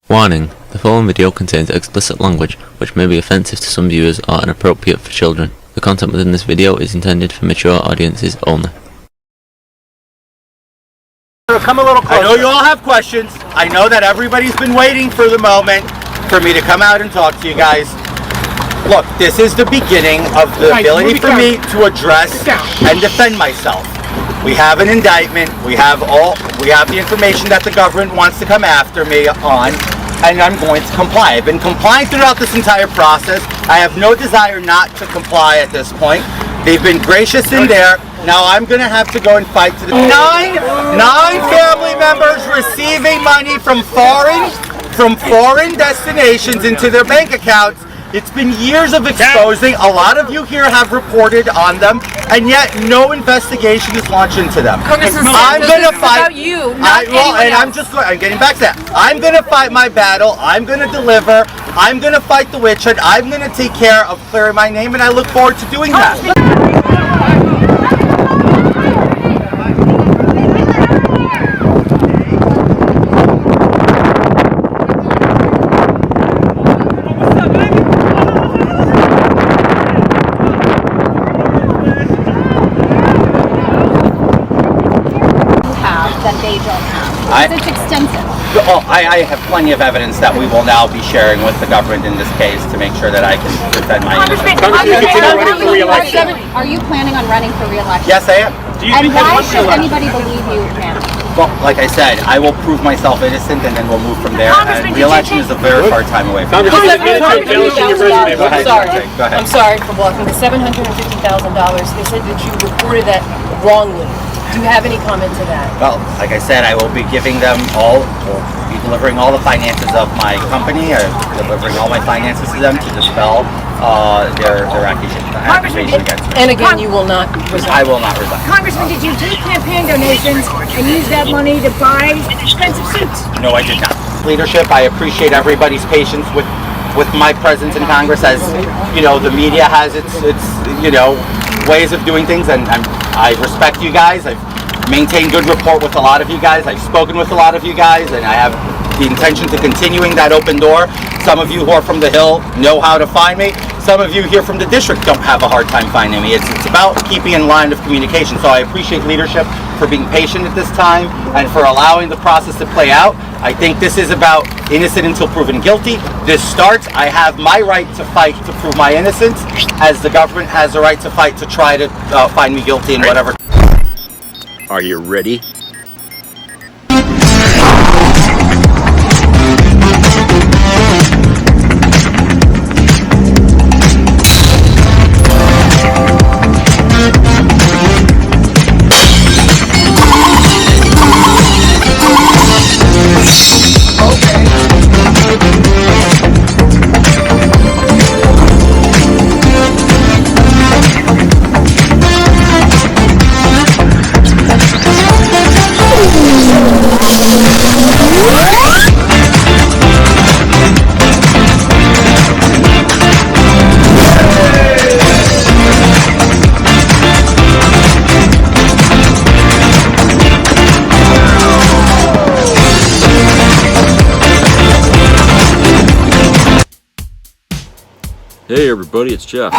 Warning: the following video contains explicit language which may be offensive to some viewers or inappropriate for children. The content within this video is intended for mature audiences only. Come a little closer. I know you all have questions. I know that everybody's been waiting for the moment for me to come out and talk to you guys. Look, this is the beginning of the ability for me to address and defend myself. We have an indictment. We have the information that the government wants to come after me on, and I'm going to comply. I've been complying throughout this entire process. I have no desire not to comply at this point. They've been gracious in there. Now I'm going to have to go and fight to the nine family members receiving money from foreign destinations into their bank accounts. It's been years of exposing. A lot of you here have reported on them, and yet no investigation is launched into them. I'm going to fight. About you, not anyone else. I'm getting back to that. I'm going to fight my battle. I'm going to deliver. I'm going to fight the witch hunt. I'm going to take care of clearing my name, and I look forward to doing that. That they don't have. It's extensive. I have plenty of evidence that we will now be sharing with the government in this case to make sure that I can defend my innocence. Are you planning on running for re-election? Yes, I am. And why should anybody believe you, man? Well, like I said, I will prove myself innocent, and then we'll move from there. And re-election is a very hard time away from me. Go ahead. I'm sorry for blocking the $750,000. They said that you reported that wrongly. Do you have any comment to that? Well, like I said, I will be giving them delivering all the finances of my company, delivering all my finances to them to dispel their accusation against me. And again, you will not resign. I will not resign. Congressman, did you take campaign donations and use that money to buy expensive suits? No, I did not. Leadership, I appreciate everybody's patience with my presence in Congress. As you know, the media has its ways of doing things, and I respect you guys. I've maintained good rapport with a lot of you guys. I've spoken with a lot of you guys, and I have the intention to continuing that open door. Some of you who are from the Hill know how to find me. Some of you here from the district don't have a hard time finding me. It's about keeping in line of communication. So I appreciate leadership for being patient at this time and for allowing the process to play out. I think this is about innocent until proven guilty. This starts. I have my right to fight to prove my innocence, as the government has a right to fight to try to find me guilty in whatever. Are you ready? Hey everybody, it's Jeff.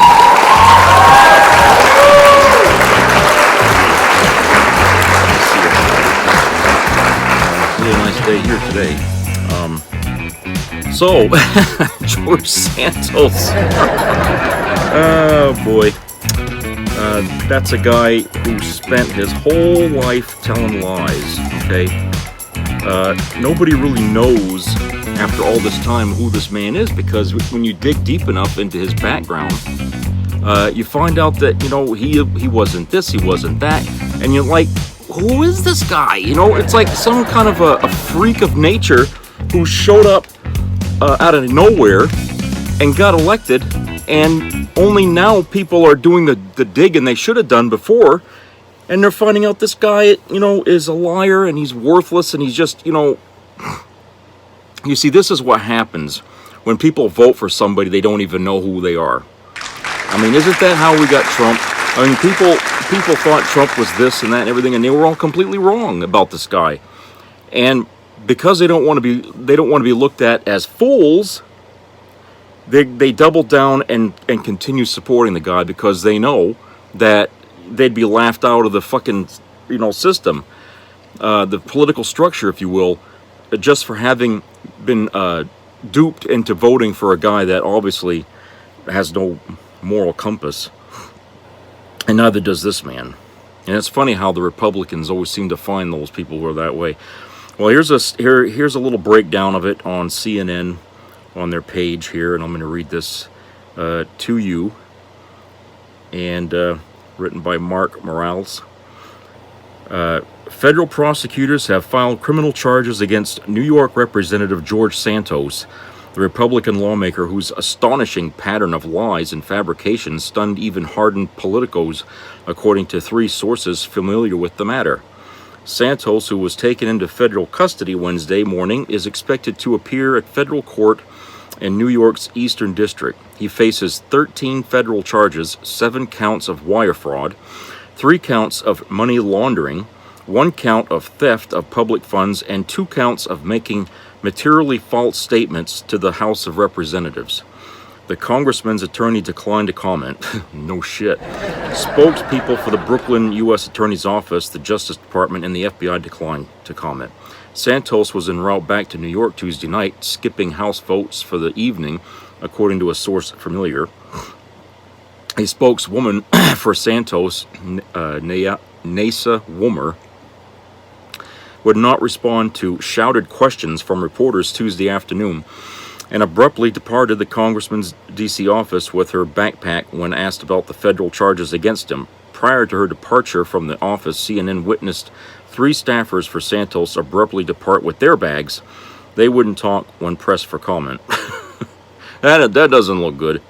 Really nice day here today. George Santos. Oh boy. That's a guy who spent his whole life telling lies, okay? Nobody really knows after all this time who this man is, because when you dig deep enough into his background, you find out that, he wasn't this, he wasn't that, and you're like, who is this guy? It's like some kind of a freak of nature who showed up out of nowhere and got elected, and only now people are doing the digging they should have done before, and they're finding out this guy, is a liar, and he's worthless, and he's just, You see, this is what happens when people vote for somebody they don't even know who they are. I mean, isn't that how we got Trump? I mean, people thought Trump was this and that and everything, and they were all completely wrong about this guy. And because they don't want to be looked at as fools, they double down and continue supporting the guy because they know that they'd be laughed out of the fucking, system, the political structure, if you will, just for having been duped into voting for a guy that obviously has no moral compass, and neither does this man. And it's funny how the Republicans always seem to find those people who are that way. Well, here's a little breakdown of it on CNN on their page here, and I'm going to read this to you, and written by Mark Morales. Federal prosecutors have filed criminal charges against New York Representative George Santos, the Republican lawmaker whose astonishing pattern of lies and fabrications stunned even hardened politicos, according to 3 sources familiar with the matter. Santos, who was taken into federal custody Wednesday morning, is expected to appear at federal court in New York's Eastern District. He faces 13 federal charges, 7 counts of wire fraud, 3 counts of money laundering, 1 count of theft of public funds, and 2 counts of making materially false statements to the House of Representatives. The congressman's attorney declined to comment. No shit. Spokespeople for the Brooklyn U.S. Attorney's Office, the Justice Department, and the FBI declined to comment. Santos was en route back to New York Tuesday night, skipping House votes for the evening, according to a source familiar. A spokeswoman for Santos, Nasa Woomer, would not respond to shouted questions from reporters Tuesday afternoon, and abruptly departed the congressman's D.C. office with her backpack when asked about the federal charges against him. Prior to her departure from the office, CNN witnessed 3 staffers for Santos abruptly depart with their bags. They wouldn't talk when pressed for comment. That doesn't look good.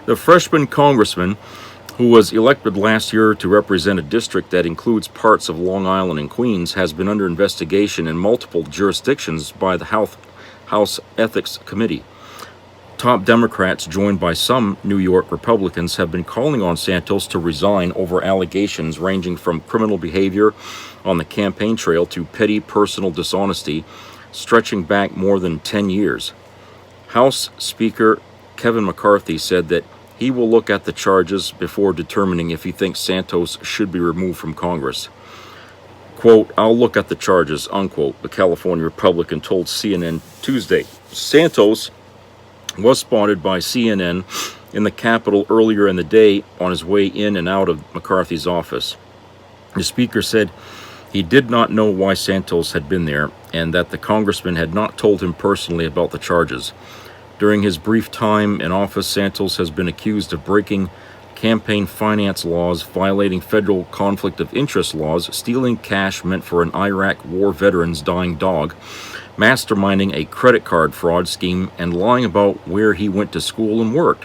The freshman congressman, who was elected last year to represent a district that includes parts of Long Island and Queens, has been under investigation in multiple jurisdictions by the House Ethics Committee. Top Democrats, joined by some New York Republicans, have been calling on Santos to resign over allegations ranging from criminal behavior on the campaign trail to petty personal dishonesty, stretching back more than 10 years. House Speaker Kevin McCarthy said that he will look at the charges before determining if he thinks Santos should be removed from Congress. Quote, "I'll look at the charges," unquote, the California Republican told CNN Tuesday. Santos was spotted by CNN in the Capitol earlier in the day on his way in and out of McCarthy's office. The speaker said he did not know why Santos had been there and that the congressman had not told him personally about the charges. During his brief time in office, Santos has been accused of breaking campaign finance laws, violating federal conflict of interest laws, stealing cash meant for an Iraq war veteran's dying dog, masterminding a credit card fraud scheme, and lying about where he went to school and worked.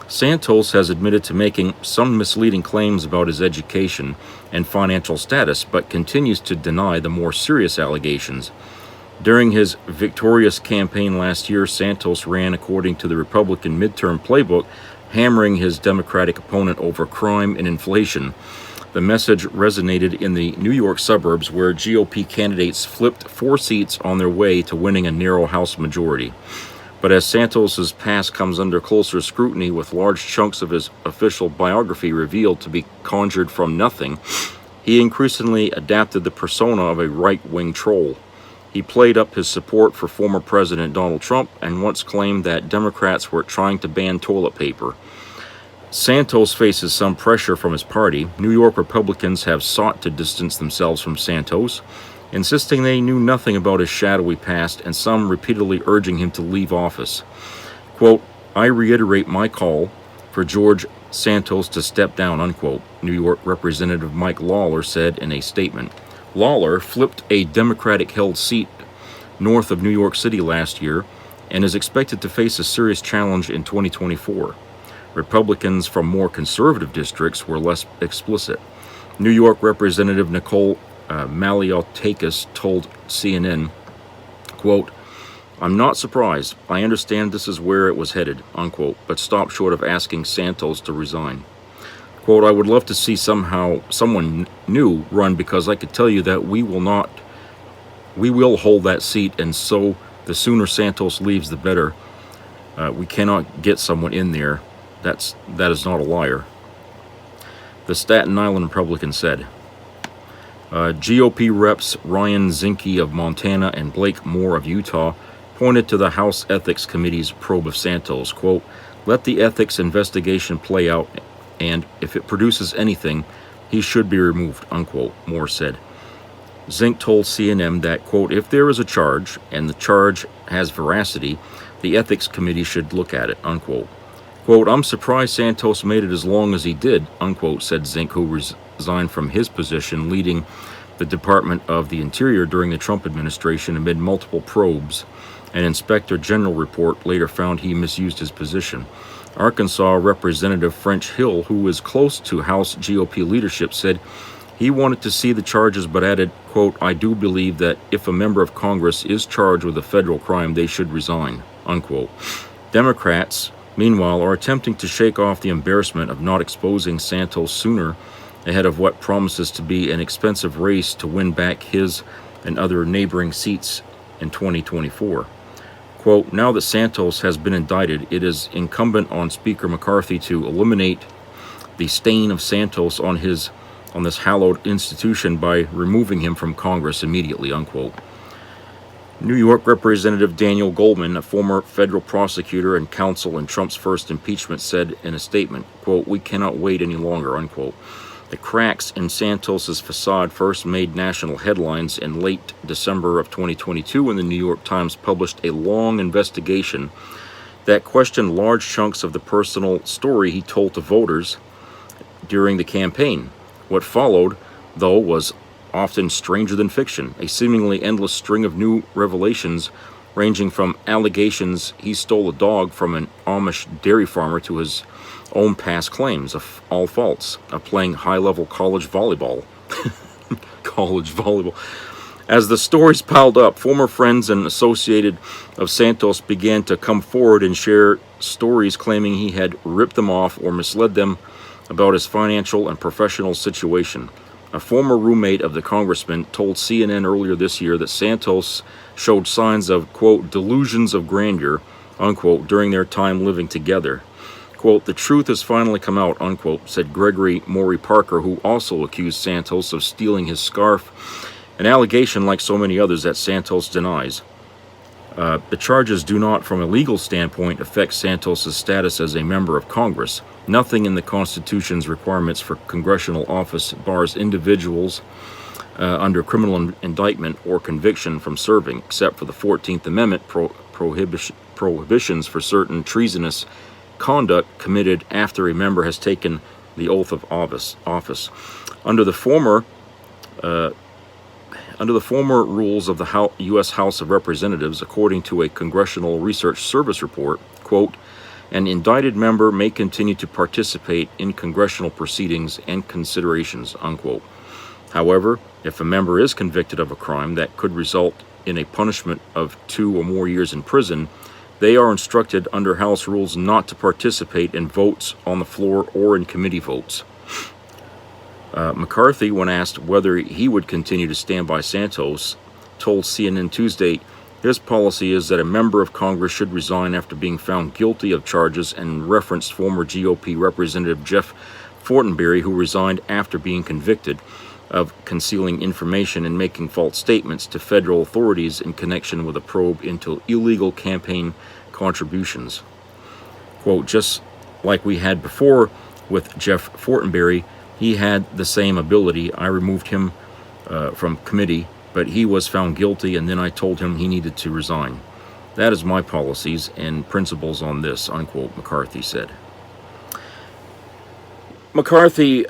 Santos has admitted to making some misleading claims about his education and financial status, but continues to deny the more serious allegations. During his victorious campaign last year, Santos ran according to the Republican midterm playbook, hammering his Democratic opponent over crime and inflation. The message resonated in the New York suburbs, where GOP candidates flipped 4 seats on their way to winning a narrow House majority. But as Santos's past comes under closer scrutiny, with large chunks of his official biography revealed to be conjured from nothing, he increasingly adapted the persona of a right-wing troll. He played up his support for former President Donald Trump and once claimed that Democrats were trying to ban toilet paper. Santos faces some pressure from his party. New York Republicans have sought to distance themselves from Santos, insisting they knew nothing about his shadowy past, and some repeatedly urging him to leave office. Quote, "I reiterate my call for George Santos to step down," unquote, New York Representative Mike Lawler said in a statement. Lawler flipped a Democratic-held seat north of New York City last year and is expected to face a serious challenge in 2024. Republicans from more conservative districts were less explicit. New York Representative Nicole Maliotakis told CNN, quote, "I'm not surprised. I understand this is where it was headed," unquote, but stopped short of asking Santos to resign. Quote, "I would love to see someone new run, because I could tell you that we will not We will hold that seat, and so the sooner Santos leaves, the better. We cannot get someone in there. That is not a liar. The Staten Island Republican said. GOP reps Ryan Zinke of Montana and Blake Moore of Utah pointed to the House Ethics Committee's probe of Santos. Quote, "Let the ethics investigation play out, and if it produces anything, he should be removed," unquote, Moore said. Zink told CNN that, quote, "If there is a charge, and the charge has veracity, the Ethics Committee should look at it," unquote. Quote, "I'm surprised Santos made it as long as he did," unquote, said Zink, who resigned from his position leading the Department of the Interior during the Trump administration amid multiple probes. An Inspector General report later found he misused his position. Arkansas Representative French Hill, who is close to House GOP leadership, said he wanted to see the charges but added, quote, "I do believe that if a member of Congress is charged with a federal crime, they should resign," unquote. Democrats, meanwhile, are attempting to shake off the embarrassment of not exposing Santos sooner ahead of what promises to be an expensive race to win back his and other neighboring seats in 2024. Quote, "Now that Santos has been indicted, it is incumbent on Speaker McCarthy to eliminate the stain of Santos on this hallowed institution by removing him from Congress immediately," unquote. New York Representative Daniel Goldman, a former federal prosecutor and counsel in Trump's first impeachment, said in a statement, quote, "We cannot wait any longer," unquote. The cracks in Santos's facade first made national headlines in late December of 2022 when the New York Times published a long investigation that questioned large chunks of the personal story he told to voters during the campaign. What followed, though, was often stranger than fiction, a seemingly endless string of new revelations ranging from allegations he stole a dog from an Amish dairy farmer to his own past claims, all false, of playing high-level college volleyball. College volleyball. As the stories piled up, former friends and associated of Santos began to come forward and share stories claiming he had ripped them off or misled them about his financial and professional situation. A former roommate of the congressman told CNN earlier this year that Santos showed signs of, quote, "delusions of grandeur," unquote, during their time living together. Quote, "The truth has finally come out," unquote, said Gregory Maury Parker, who also accused Santos of stealing his scarf, an allegation like so many others that Santos denies. The charges do not, from a legal standpoint, affect Santos' status as a member of Congress. Nothing in the Constitution's requirements for congressional office bars individuals under criminal indictment or conviction from serving, except for the 14th Amendment prohibitions for certain treasonous conduct committed after a member has taken the oath of office. Under the former rules of the U.S. House of Representatives, according to a Congressional Research Service report, quote, "An indicted member may continue to participate in congressional proceedings and considerations," unquote. However, if a member is convicted of a crime that could result in a punishment of 2 or more years in prison, they are instructed under House rules not to participate in votes on the floor or in committee votes. McCarthy, when asked whether he would continue to stand by Santos, told CNN Tuesday his policy is that a member of Congress should resign after being found guilty of charges, and referenced former GOP Representative Jeff Fortenberry, who resigned after being convicted of concealing information and making false statements to federal authorities in connection with a probe into illegal campaign contributions. Quote, "Just like we had before with Jeff Fortenberry, he had the same ability. I removed him from committee, but he was found guilty, and then I told him he needed to resign. That is my policies and principles on this," unquote, McCarthy said. McCarthy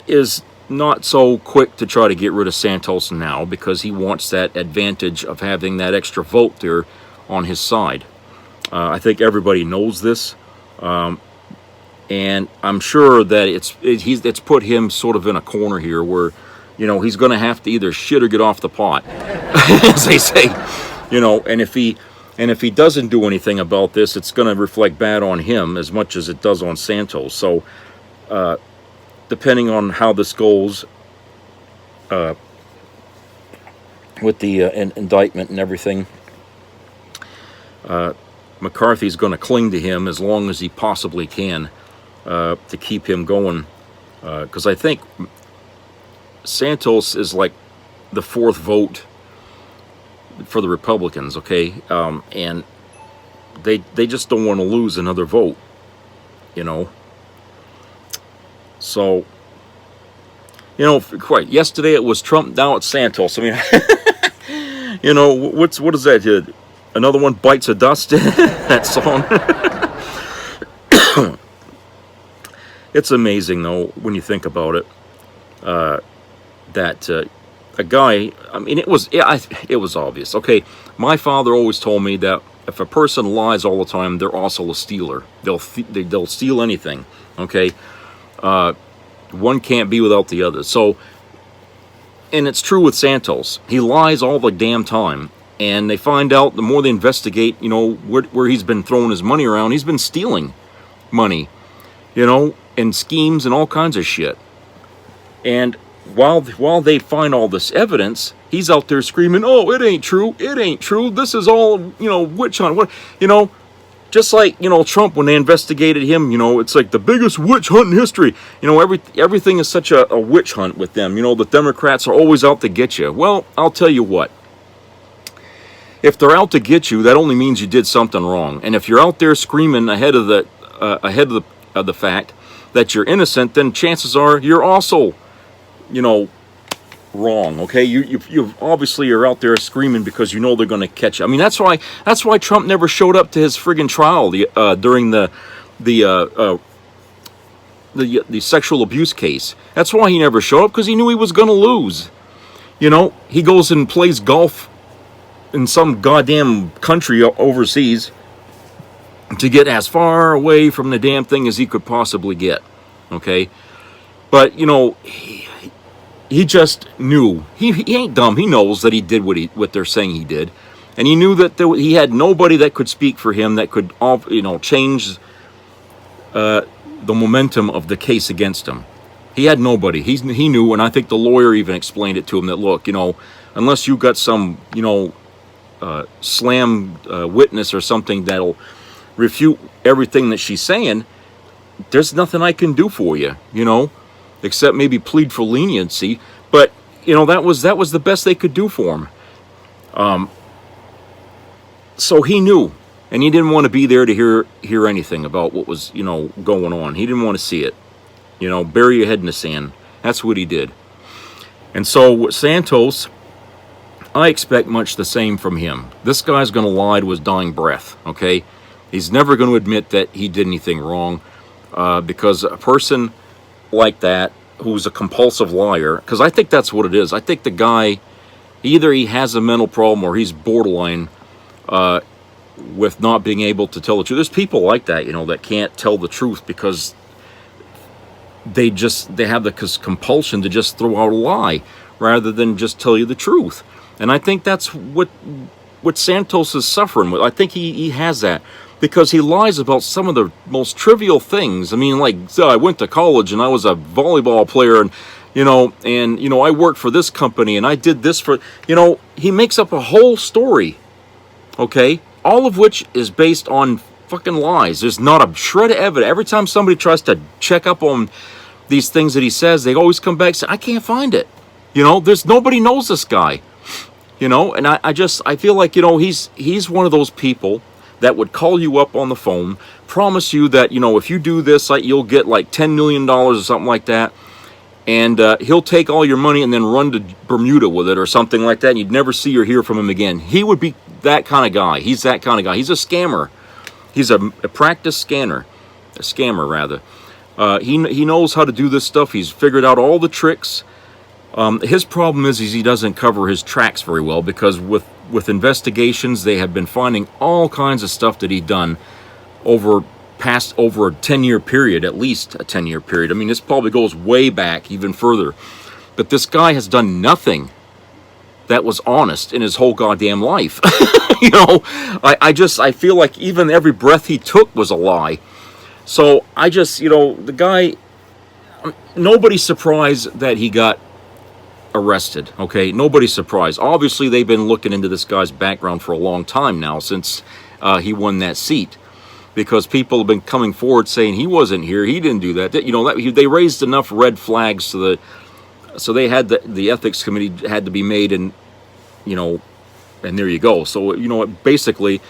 is not so quick to try to get rid of Santos now because he wants that advantage of having that extra vote there on his side. I think everybody knows this. And I'm sure that it's put him sort of in a corner here where, you know, he's going to have to either shit or get off the pot, as they say, you know. And if he doesn't do anything about this, it's going to reflect bad on him as much as it does on Santos. So, depending on how this goes, with the indictment and everything. McCarthy's going to cling to him as long as he possibly can to keep him going. Because I think Santos is like the fourth vote for the Republicans, okay? And they just don't want to lose another vote, you know? So, you know, quite yesterday it was Trump, now it's Santos. I mean, you know, what is that? Another one bites the dust. That song. It's amazing though when you think about it. That a guy. I mean, it was obvious. Okay, my father always told me that if a person lies all the time, they're also a stealer. They'll steal anything. Okay. One can't be without the other. So, and it's true with Santos. He lies all the damn time. And they find out, the more they investigate, you know, where he's been throwing his money around, he's been stealing money, you know, and schemes and all kinds of shit. And while they find all this evidence, he's out there screaming, "Oh, it ain't true, it ain't true. This is all, you know, witch hunt." What, you know, just like, you know, Trump, when they investigated him, you know, it's like the biggest witch hunt in history. You know, everything is such a witch hunt with them. You know, the Democrats are always out to get you. Well, I'll tell you what. If they're out to get you, that only means you did something wrong. And if you're out there screaming ahead of the fact that you're innocent, then chances are you're also, you know, wrong. Okay, you obviously are out there screaming because you know they're going to catch you. I mean, that's why Trump never showed up to his friggin' trial during the sexual abuse case. That's why he never showed up, because he knew he was going to lose. You know, he goes and plays golf in some goddamn country overseas to get as far away from the damn thing as he could possibly get. Okay, but you know, he just knew. He ain't dumb. He knows that he did what they're saying he did, and he knew that he had nobody that could speak for him that could, you know, change the momentum of the case against him. He had nobody. He knew, and I think the lawyer even explained it to him that, look, you know, unless you got some, you know, slam witness or something that'll refute everything that she's saying, there's nothing I can do for you, you know, except maybe plead for leniency. But you know, that was the best they could do for him. So he knew, and he didn't want to be there to hear anything about what was, you know, going on. He didn't want to see it. You know, bury your head in the sand. That's what he did. And so with Santos, I expect much the same from him. This guy's going to lie to his dying breath, okay? He's never going to admit that he did anything wrong, because a person like that, who's a compulsive liar, because I think that's what it is. I think the guy, either he has a mental problem or he's borderline with not being able to tell the truth. There's people like that, you know, that can't tell the truth because they have the compulsion to just throw out a lie rather than just tell you the truth. And I think that's what Santos is suffering with. I think he has that, because he lies about some of the most trivial things. I mean, like, so I went to college and I was a volleyball player, and you know, I worked for this company and I did this for, you know, he makes up a whole story, okay, all of which is based on fucking lies. There's not a shred of evidence. Every time somebody tries to check up on these things that he says, they always come back and say, I can't find it. You know, nobody knows this guy. You know, and I feel like, you know, he's one of those people that would call you up on the phone, promise you that, you know, if you do this, like, you'll get like $10 million or something like that, and he'll take all your money and then run to Bermuda with it or something like that, and you'd never see or hear from him again. He would be that kind of guy. He's that kind of guy. He's a scammer. He's a practiced scammer rather. He knows how to do this stuff. He's figured out all the tricks. His problem is he doesn't cover his tracks very well, because with investigations, they have been finding all kinds of stuff that he's done over a 10-year period, at least a 10-year period. I mean, this probably goes way back, even further. But this guy has done nothing that was honest in his whole goddamn life. You know, I feel like even every breath he took was a lie. So I just, you know, the guy, nobody's surprised that he got arrested. Okay, nobody's surprised. Obviously, they've been looking into this guy's background for a long time now, since he won that seat, because people have been coming forward saying he wasn't here, he didn't do that. They raised enough red flags so they had the ethics committee had to be made, and and there you go. So basically,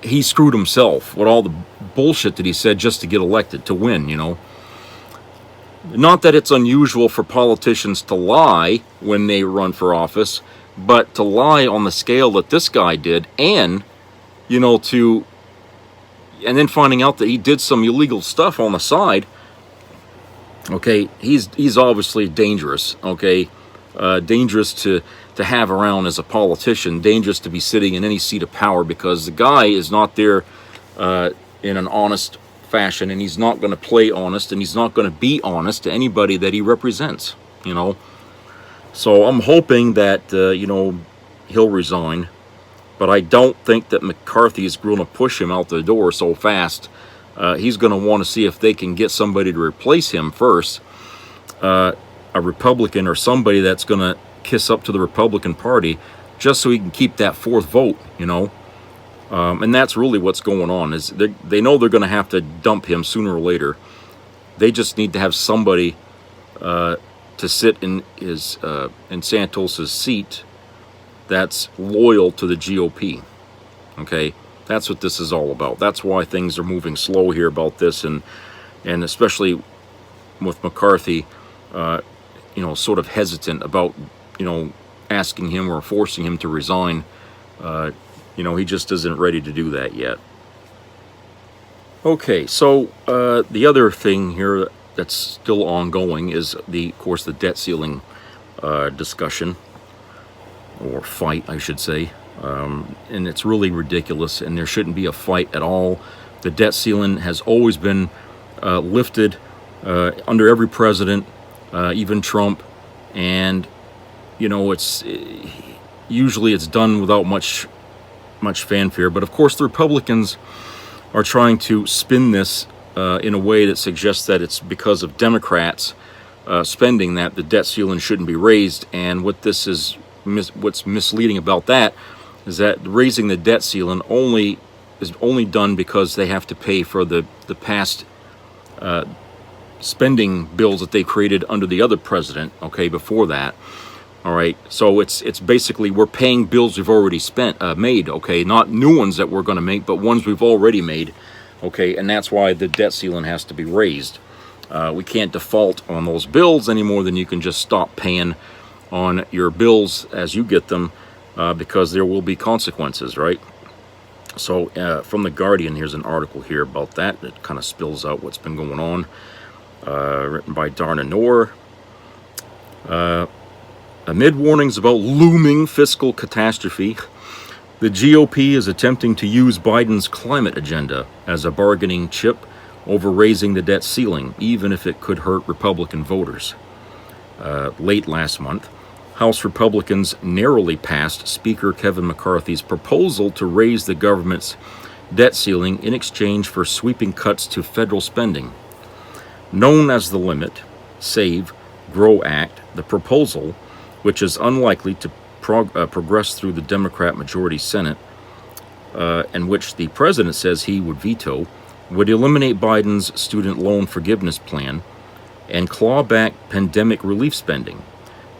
he screwed himself with all the bullshit that he said just to get elected, to win. Not that it's unusual for politicians to lie when they run for office, but to lie on the scale that this guy did, and and then finding out that he did some illegal stuff on the side. Okay, he's obviously dangerous. Okay, dangerous to have around as a politician, dangerous to be sitting in any seat of power, because the guy is not there in an honest fashion, and he's not going to play honest, and he's not going to be honest to anybody that he represents. So I'm hoping that he'll resign, but I don't think that McCarthy is going to push him out the door so fast. He's going to want to see if they can get somebody to replace him first, a Republican or somebody that's going to kiss up to the Republican Party, just so he can keep that fourth vote, and that's really what's going on. Is they know they're going to have to dump him sooner or later. They just need to have somebody to sit in Santos's seat that's loyal to the GOP. Okay, that's what this is all about. That's why things are moving slow here about this, and especially with McCarthy, sort of hesitant about asking him or forcing him to resign. He just isn't ready to do that yet. Okay, so the other thing here that's still ongoing is of course, the debt ceiling discussion, or fight, I should say. And it's really ridiculous, and there shouldn't be a fight at all. The debt ceiling has always been lifted under every president, even Trump, and it's usually done without much fanfare. But of course, the Republicans are trying to spin this in a way that suggests that it's because of Democrats spending that the debt ceiling shouldn't be raised. And what's misleading about that is that raising the debt ceiling is only done because they have to pay for the past spending bills that they created under the other president, before that. All right, so it's basically we're paying bills we've already made, not new ones that we're going to make, but ones we've already made, and that's why the debt ceiling has to be raised. We can't default on those bills any more than you can just stop paying on your bills as you get them, because there will be consequences, right? So from The Guardian, here's an article here about that kind of spills out what's been going on, written by Darna Noor. Amid warnings about looming fiscal catastrophe, the GOP is attempting to use Biden's climate agenda as a bargaining chip over raising the debt ceiling, even if it could hurt Republican voters. Late last month, House Republicans narrowly passed Speaker Kevin McCarthy's proposal to raise the government's debt ceiling in exchange for sweeping cuts to federal spending. Known as the Limit, Save, Grow Act, the proposal, which is unlikely to progress through the Democrat majority Senate, and which the president says he would veto, would eliminate Biden's student loan forgiveness plan and claw back pandemic relief spending.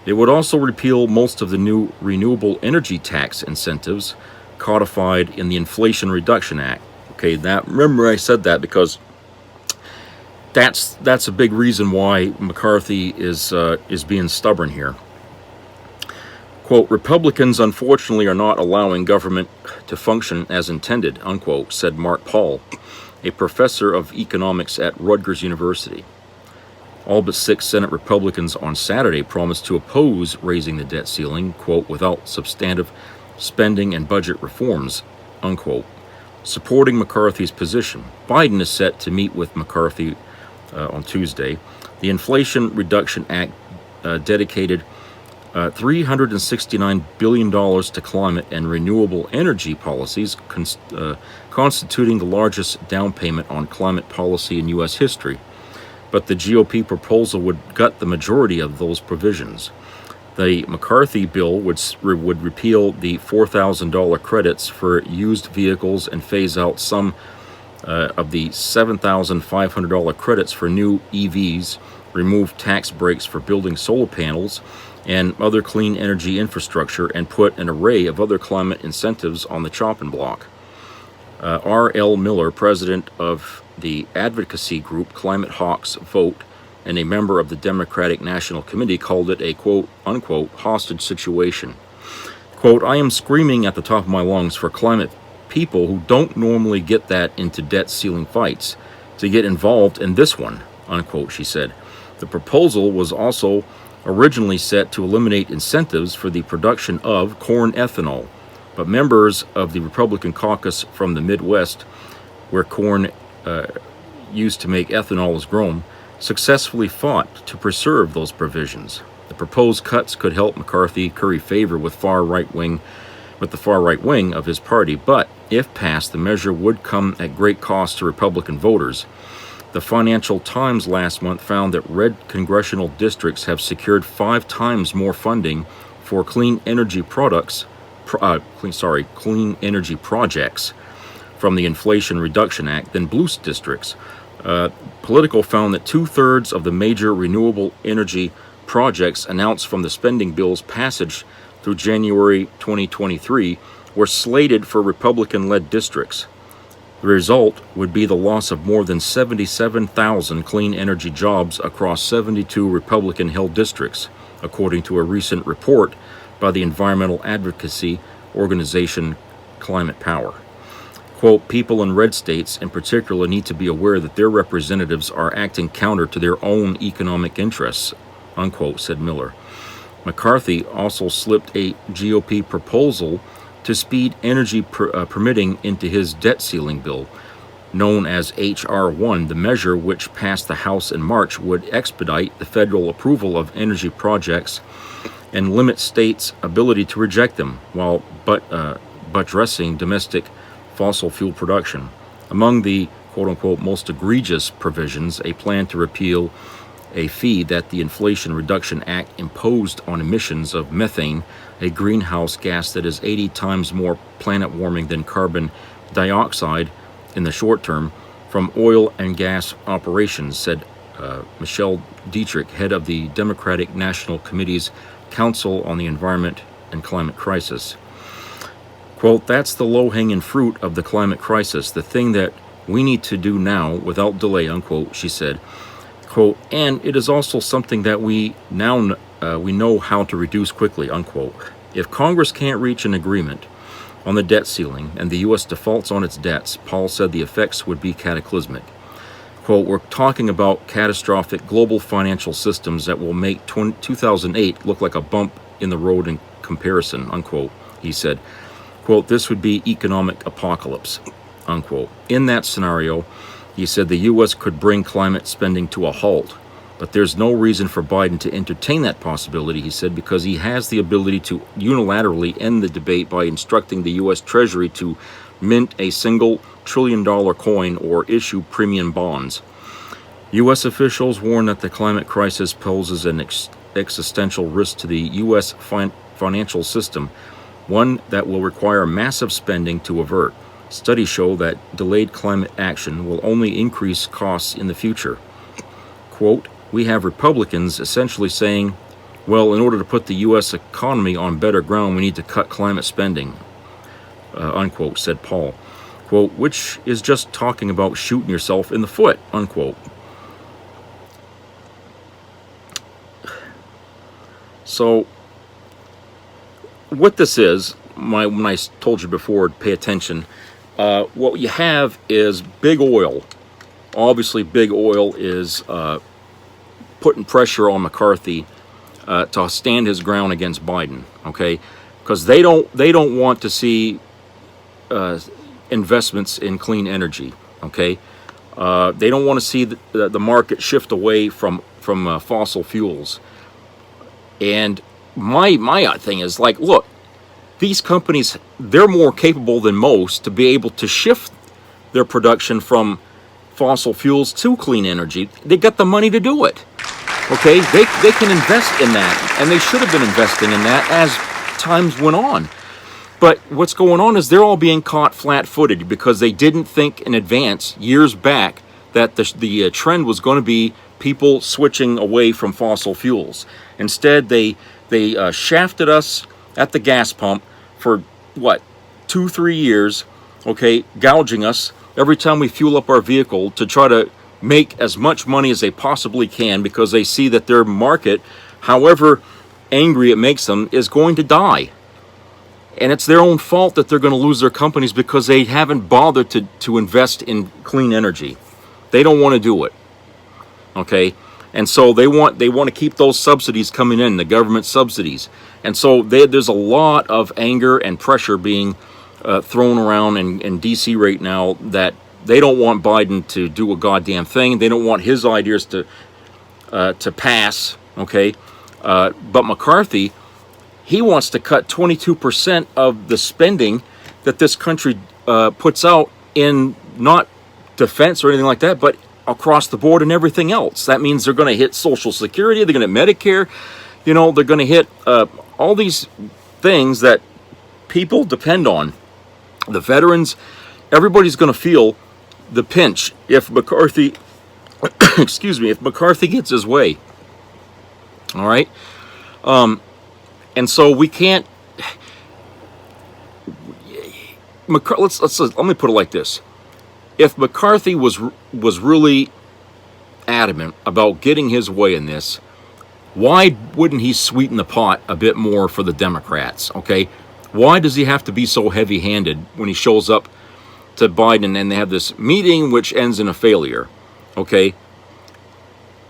It would also repeal most of the new renewable energy tax incentives codified in the Inflation Reduction Act. Remember I said that because that's a big reason why McCarthy is being stubborn here. Quote, Republicans unfortunately are not allowing government to function as intended, unquote, said Mark Paul, a professor of economics at Rutgers University. All but 6 Senate Republicans on Saturday promised to oppose raising the debt ceiling, quote, without substantive spending and budget reforms, unquote, supporting McCarthy's position. Biden is set to meet with McCarthy on Tuesday. The Inflation Reduction Act dedicated $369 billion to climate and renewable energy policies, constituting the largest down payment on climate policy in U.S. history. But the GOP proposal would gut the majority of those provisions. The McCarthy bill would repeal the $4,000 credits for used vehicles and phase out some of the $7,500 credits for new EVs, remove tax breaks for building solar panels and other clean energy infrastructure, and put an array of other climate incentives on the chopping block. R.L. Miller, president of the advocacy group Climate Hawks Vote and a member of the Democratic National Committee, called it a quote-unquote hostage situation. Quote, "I am screaming at the top of my lungs for climate people who don't normally get that into debt ceiling fights to get involved in this one," unquote, she said. The proposal was also originally set to eliminate incentives for the production of corn ethanol, but members of the Republican caucus from the Midwest, where corn used to make ethanol is grown, successfully fought to preserve those provisions. The proposed cuts could help McCarthy curry favor with the far right wing of his party, but if passed, the measure would come at great cost to Republican voters. The Financial Times last month found that red congressional districts have secured 5 times more funding for clean energy projects from the Inflation Reduction Act than blue districts. Politico found that 2/3 of the major renewable energy projects announced from the spending bill's passage through January 2023 were slated for Republican-led districts. The result would be the loss of more than 77,000 clean energy jobs across 72 Republican-held districts, according to a recent report by the environmental advocacy organization Climate Power. Quote, "People in red states in particular need to be aware that their representatives are acting counter to their own economic interests," unquote, said Miller. McCarthy also slipped a GOP proposal to speed energy permitting into his debt ceiling bill, known as H.R. 1. The measure, which passed the House in March, would expedite the federal approval of energy projects and limit states' ability to reject them, while buttressing domestic fossil fuel production. Among the quote-unquote most egregious provisions, a plan to repeal a fee that the Inflation Reduction Act imposed on emissions of methane, a greenhouse gas that is 80 times more planet warming than carbon dioxide in the short term, from oil and gas operations, said Michelle Dietrich, head of the Democratic National Committee's Council on the Environment and Climate Crisis. Quote, "That's the low-hanging fruit of the climate crisis, the thing that we need to do now without delay," unquote, she said. Quote, "And it is also something that we know how to reduce quickly," unquote. If Congress can't reach an agreement on the debt ceiling and the U.S. defaults on its debts, Paul said the effects would be cataclysmic. Quote, "We're talking about catastrophic global financial systems that will make 2008 look like a bump in the road in comparison," unquote, he said. Quote, "This would be economic apocalypse," unquote. In that scenario, he said the U.S. could bring climate spending to a halt. But there's no reason for Biden to entertain that possibility, he said, because he has the ability to unilaterally end the debate by instructing the U.S. Treasury to mint a single trillion-dollar coin or issue premium bonds. U.S. officials warn that the climate crisis poses an existential risk to the U.S. financial system, one that will require massive spending to avert. Studies show that delayed climate action will only increase costs in the future. Quote, "We have Republicans essentially saying, well, in order to put the U.S. economy on better ground, we need to cut climate spending," unquote, said Paul. Quote, "Which is just talking about shooting yourself in the foot," unquote. So, what this is, when I told you before, pay attention, what you have is big oil. Obviously, big oil is putting pressure on McCarthy to stand his ground against Biden, okay? Because they don't want to see investments in clean energy, okay? They don't want to see the market shift away from fossil fuels. And my thing is like, look, these companies, they're more capable than most to be able to shift their production from fossil fuels to clean energy. They got the money to do it. Okay, they can invest in that, and they should have been investing in that as times went on. But what's going on is they're all being caught flat-footed because they didn't think in advance, years back, that the trend was going to be people switching away from fossil fuels. Instead, they shafted us at the gas pump for, what, 2-3 years, okay, gouging us every time we fuel up our vehicle to try to make as much money as they possibly can because they see that their market, however angry it makes them, is going to die. And it's their own fault that they're going to lose their companies because they haven't bothered to invest in clean energy. They don't want to do it. Okay? And so they want to keep those subsidies coming in, the government subsidies. And so there's a lot of anger and pressure being thrown around in D.C. right now that they don't want Biden to do a goddamn thing. They don't want his ideas to pass. Okay? But McCarthy, he wants to cut 22% of the spending that this country puts out in not defense or anything like that, but across the board and everything else. That means they're going to hit Social Security, they're going to hit Medicare, they're going to hit all these things that people depend on. The veterans, everybody's going to feel the pinch if McCarthy, if McCarthy gets his way. All right? And so we can't. Let me put it like this: if McCarthy was really adamant about getting his way in this, why wouldn't he sweeten the pot a bit more for the Democrats? Okay, why does he have to be so heavy-handed when he shows up to Biden and they have this meeting which ends in a failure? Okay.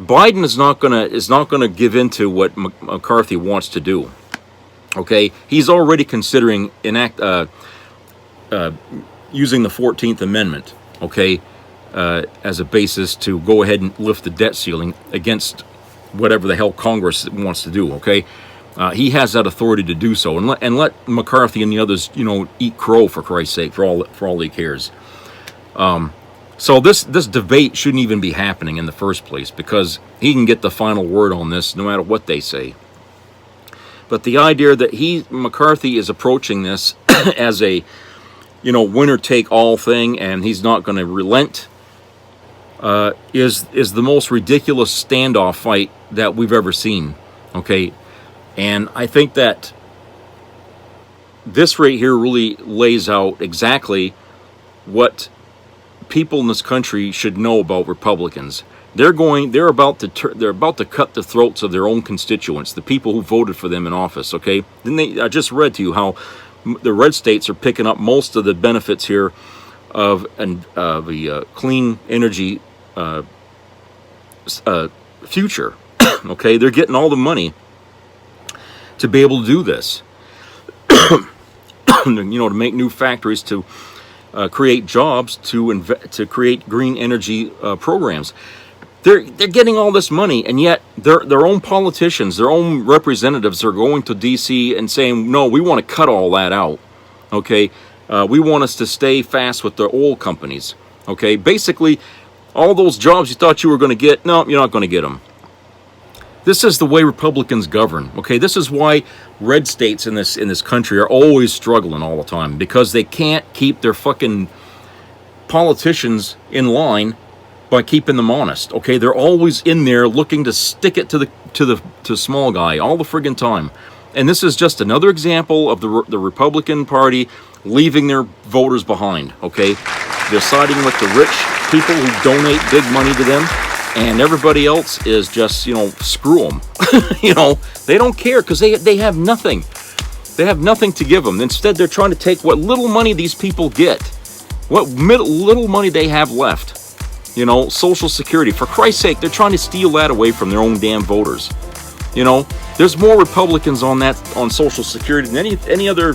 Biden is not gonna give in to what McCarthy wants to do. Okay, he's already considering using the 14th Amendment, okay, as a basis to go ahead and lift the debt ceiling against whatever the hell Congress wants to do. Okay, he has that authority to do so, and let McCarthy and the others, eat crow, for Christ's sake, for all he cares. So this debate shouldn't even be happening in the first place because he can get the final word on this no matter what they say. But the idea that McCarthy is approaching this as a, winner take all thing and he's not going to relent is the most ridiculous standoff fight that we've ever seen. Okay, and I think that this right here really lays out exactly what people in this country should know about Republicans. They're about to cut the throats of their own constituents, the people who voted for them in office. Okay, I just read to you how the red states are picking up most of the benefits here of the clean energy future. Okay, they're getting all the money to be able to do this. To make new factories, to create jobs, to create green energy programs. They're getting all this money, and yet their own politicians, their own representatives are going to D.C. and saying, no, we want to cut all that out. Okay, we want us to stay fast with the oil companies. Okay, basically, all those jobs you thought you were going to get, no, you're not going to get them. This is the way Republicans govern. Okay, this is why red states in this country are always struggling all the time, because they can't keep their fucking politicians in line by keeping them honest. Okay, they're always in there looking to stick it to the small guy all the friggin' time. And this is just another example of the Republican Party leaving their voters behind. Okay, they're siding with the rich people who donate big money to them, and everybody else is just, screw them. They don't care because they have nothing. They have nothing to give them. Instead, they're trying to take what little money these people get, what little money they have left. Social Security. For Christ's sake, they're trying to steal that away from their own damn voters. There's more Republicans on Social Security than any other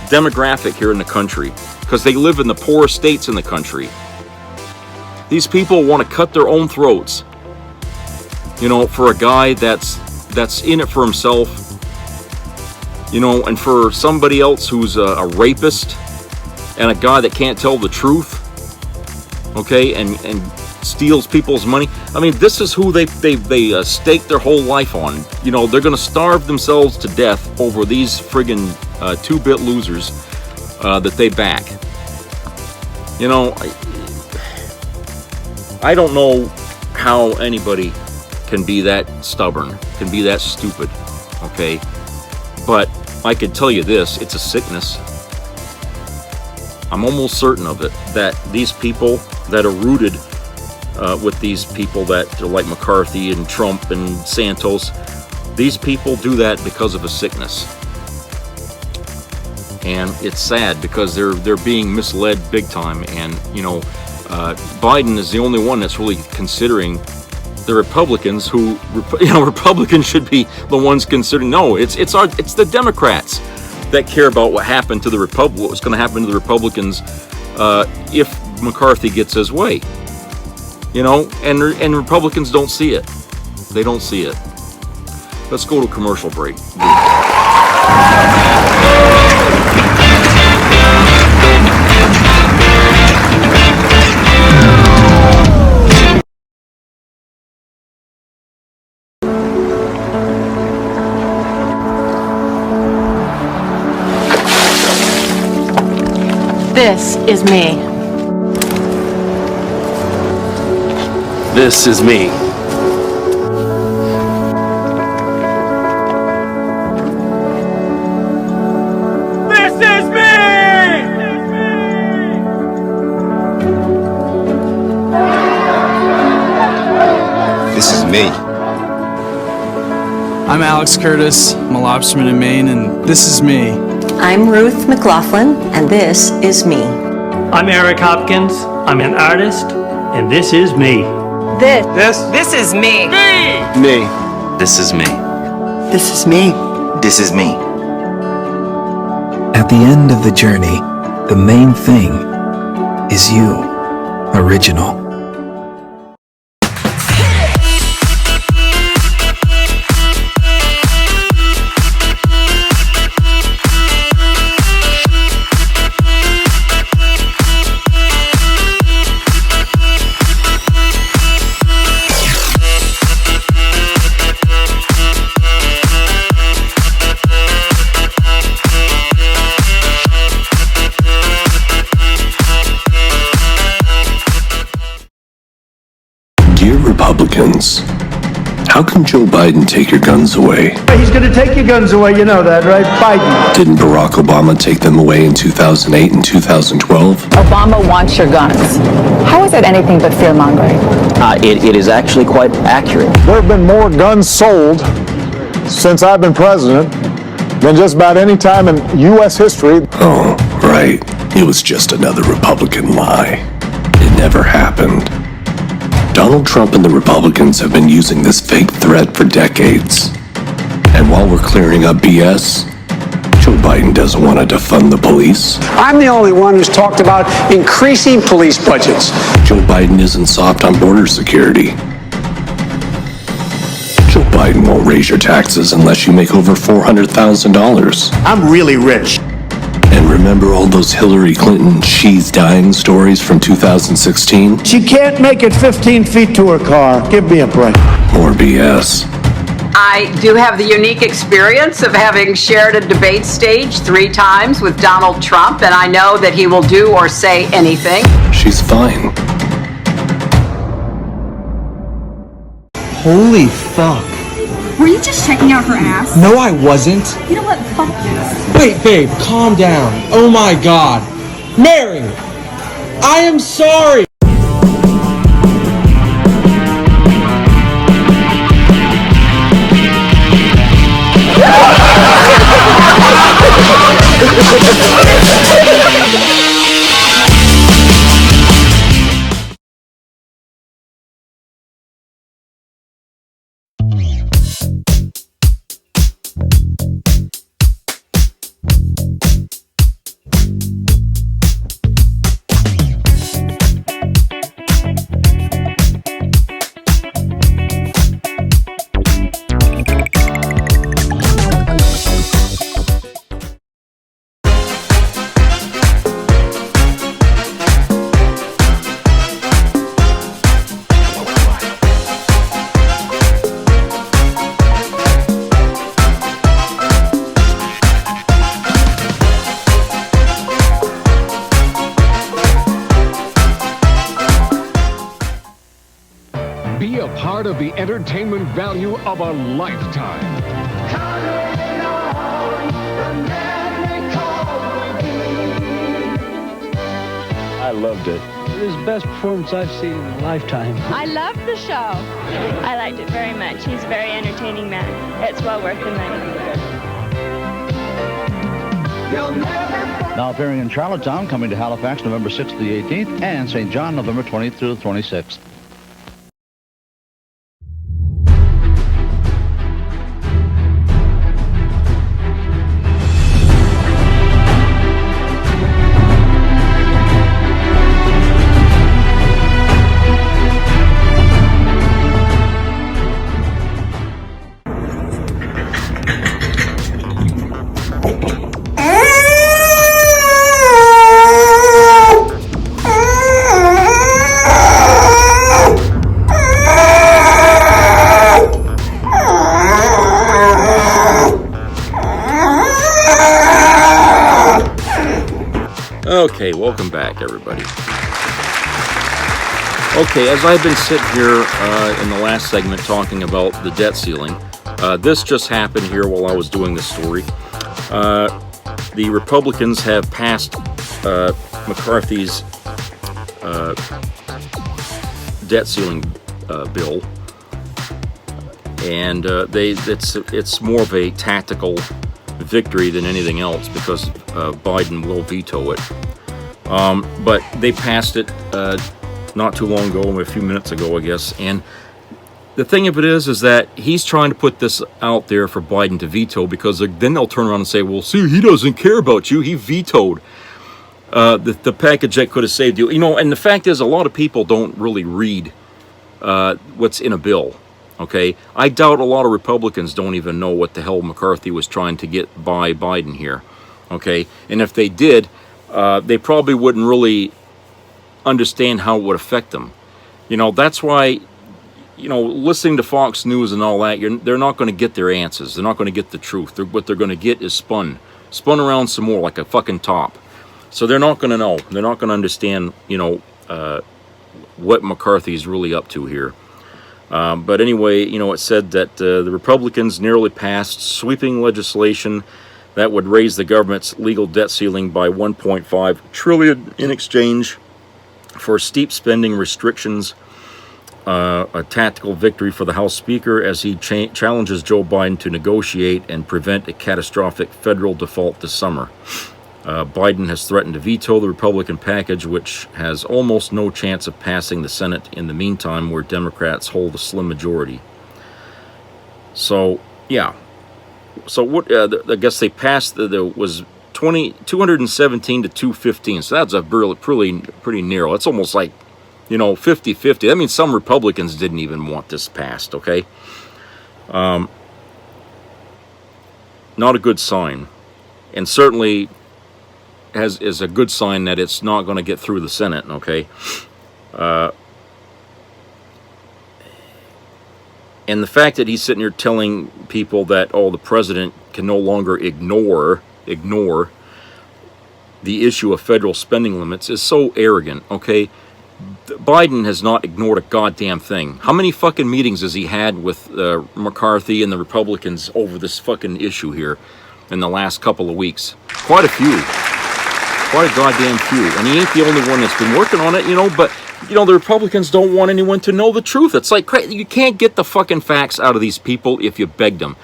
demographic here in the country, because they live in the poorest states in the country. These people want to cut their own throats, for a guy that's in it for himself, and for somebody else who's a rapist and a guy that can't tell the truth. Okay, and steals people's money. I mean, this is who they stake their whole life on. You know, they're going to starve themselves to death over these friggin' 2-bit losers that they back. You know, I don't know how anybody can be that stubborn, can be that stupid, okay? But I can tell you this, it's a sickness. I'm almost certain of it, that these people that are rooted with these people that are like McCarthy and Trump and Santos, these people do that because of a sickness. And it's sad because they're being misled big time. And you know, Biden is the only one that's really considering the Republicans, who, you know, Republicans should be the ones considering. No, it's the Democrats that care about what happened to the what was going to happen to the Republicans if McCarthy gets his way. You know, and Republicans don't see it. They don't see it. Let's go to a commercial break. This is me. This is me. This is me! This is me. I'm Alex Curtis. I'm a lobsterman in Maine, and this is me. I'm Ruth McLaughlin, and this is me. I'm Eric Hopkins. I'm an artist, and this is me. This is me. Me. This is me. This is me. This is me. At the end of the journey, the main thing is you, original. Dear Republicans, how can Joe Biden take your guns away? He's going to take your guns away, you know that, right? Biden. Didn't Barack Obama take them away in 2008 and 2012? Obama wants your guns. How is that anything but fear-mongering? It is actually quite accurate. There have been more guns sold since I've been president than just about any time in U.S. history. Oh, right. It was just another Republican lie. It never happened. Donald Trump and the Republicans have been using this fake threat for decades. And while we're clearing up BS, Joe Biden doesn't want to defund the police. I'm the only one who's talked about increasing police budgets. Joe Biden isn't soft on border security. Joe Biden won't raise your taxes unless you make over $400,000. I'm really rich. And remember all those Hillary Clinton she's dying stories from 2016? She can't make it 15 feet to her car. Give me a break. More BS. I do have the unique experience of having shared a debate stage 3 times with Donald Trump, and I know that he will do or say anything. She's fine. Holy fuck. Were you just checking out her ass? No, I wasn't. You know what? Fuck this. Wait, babe, calm down. Oh my god. Mary! I am sorry! a part of the entertainment value of a lifetime. I loved it. It was the best performance I've seen in a lifetime. I loved the show. I liked it very much. He's a very entertaining man. It's well worth the money. Now appearing in Charlottetown, coming to Halifax November 6th to the 18th, and St. John November 20th through the 26th. Okay, welcome back, everybody. Okay, as I've been sitting here in the last segment talking about the debt ceiling, this just happened here while I was doing this story. The Republicans have passed McCarthy's debt ceiling bill, and it's more of a tactical victory than anything else because Biden will veto it. But they passed it not too long ago, a few minutes ago, I guess. And the thing of it is that he's trying to put this out there for Biden to veto because then they'll turn around and say, well, see, he doesn't care about you. He vetoed the package that could have saved you. You know, and the fact is a lot of people don't really read what's in a bill. Okay, I doubt a lot of Republicans don't even know what the hell McCarthy was trying to get by Biden here. Okay, and if they did, they probably wouldn't really understand how it would affect them. You know, that's why, you know, listening to Fox News and all that, they're not going to get their answers. They're not going to get the truth. What they're going to get is spun around some more like a fucking top. So they're not going to know. They're not going to understand, you know, what McCarthy's really up to here. But anyway, you know, it said that the Republicans nearly passed sweeping legislation that would raise the government's legal debt ceiling by $1.5 trillion in exchange for steep spending restrictions, a tactical victory for the House Speaker as he challenges Joe Biden to negotiate and prevent a catastrophic federal default this summer. Biden has threatened to veto the Republican package, which has almost no chance of passing the Senate in the meantime, where Democrats hold a slim majority. So, yeah. So, what? I guess they passed, was 217 to 215. So that's a pretty narrow. It's almost like, you know, 50-50. That means some Republicans didn't even want this passed, okay? Not a good sign. And certainly is a good sign that it's not going to get through the Senate, okay? And the fact that he's sitting here telling people that, oh, the president can no longer ignore the issue of federal spending limits is so arrogant, okay? Biden has not ignored a goddamn thing. How many fucking meetings has he had with McCarthy and the Republicans over this fucking issue here in the last couple of weeks? Quite a few. Quite a goddamn few. And he ain't the only one that's been working on it, you know, but, you know, the Republicans don't want anyone to know the truth. It's like, you can't get the fucking facts out of these people if you beg them.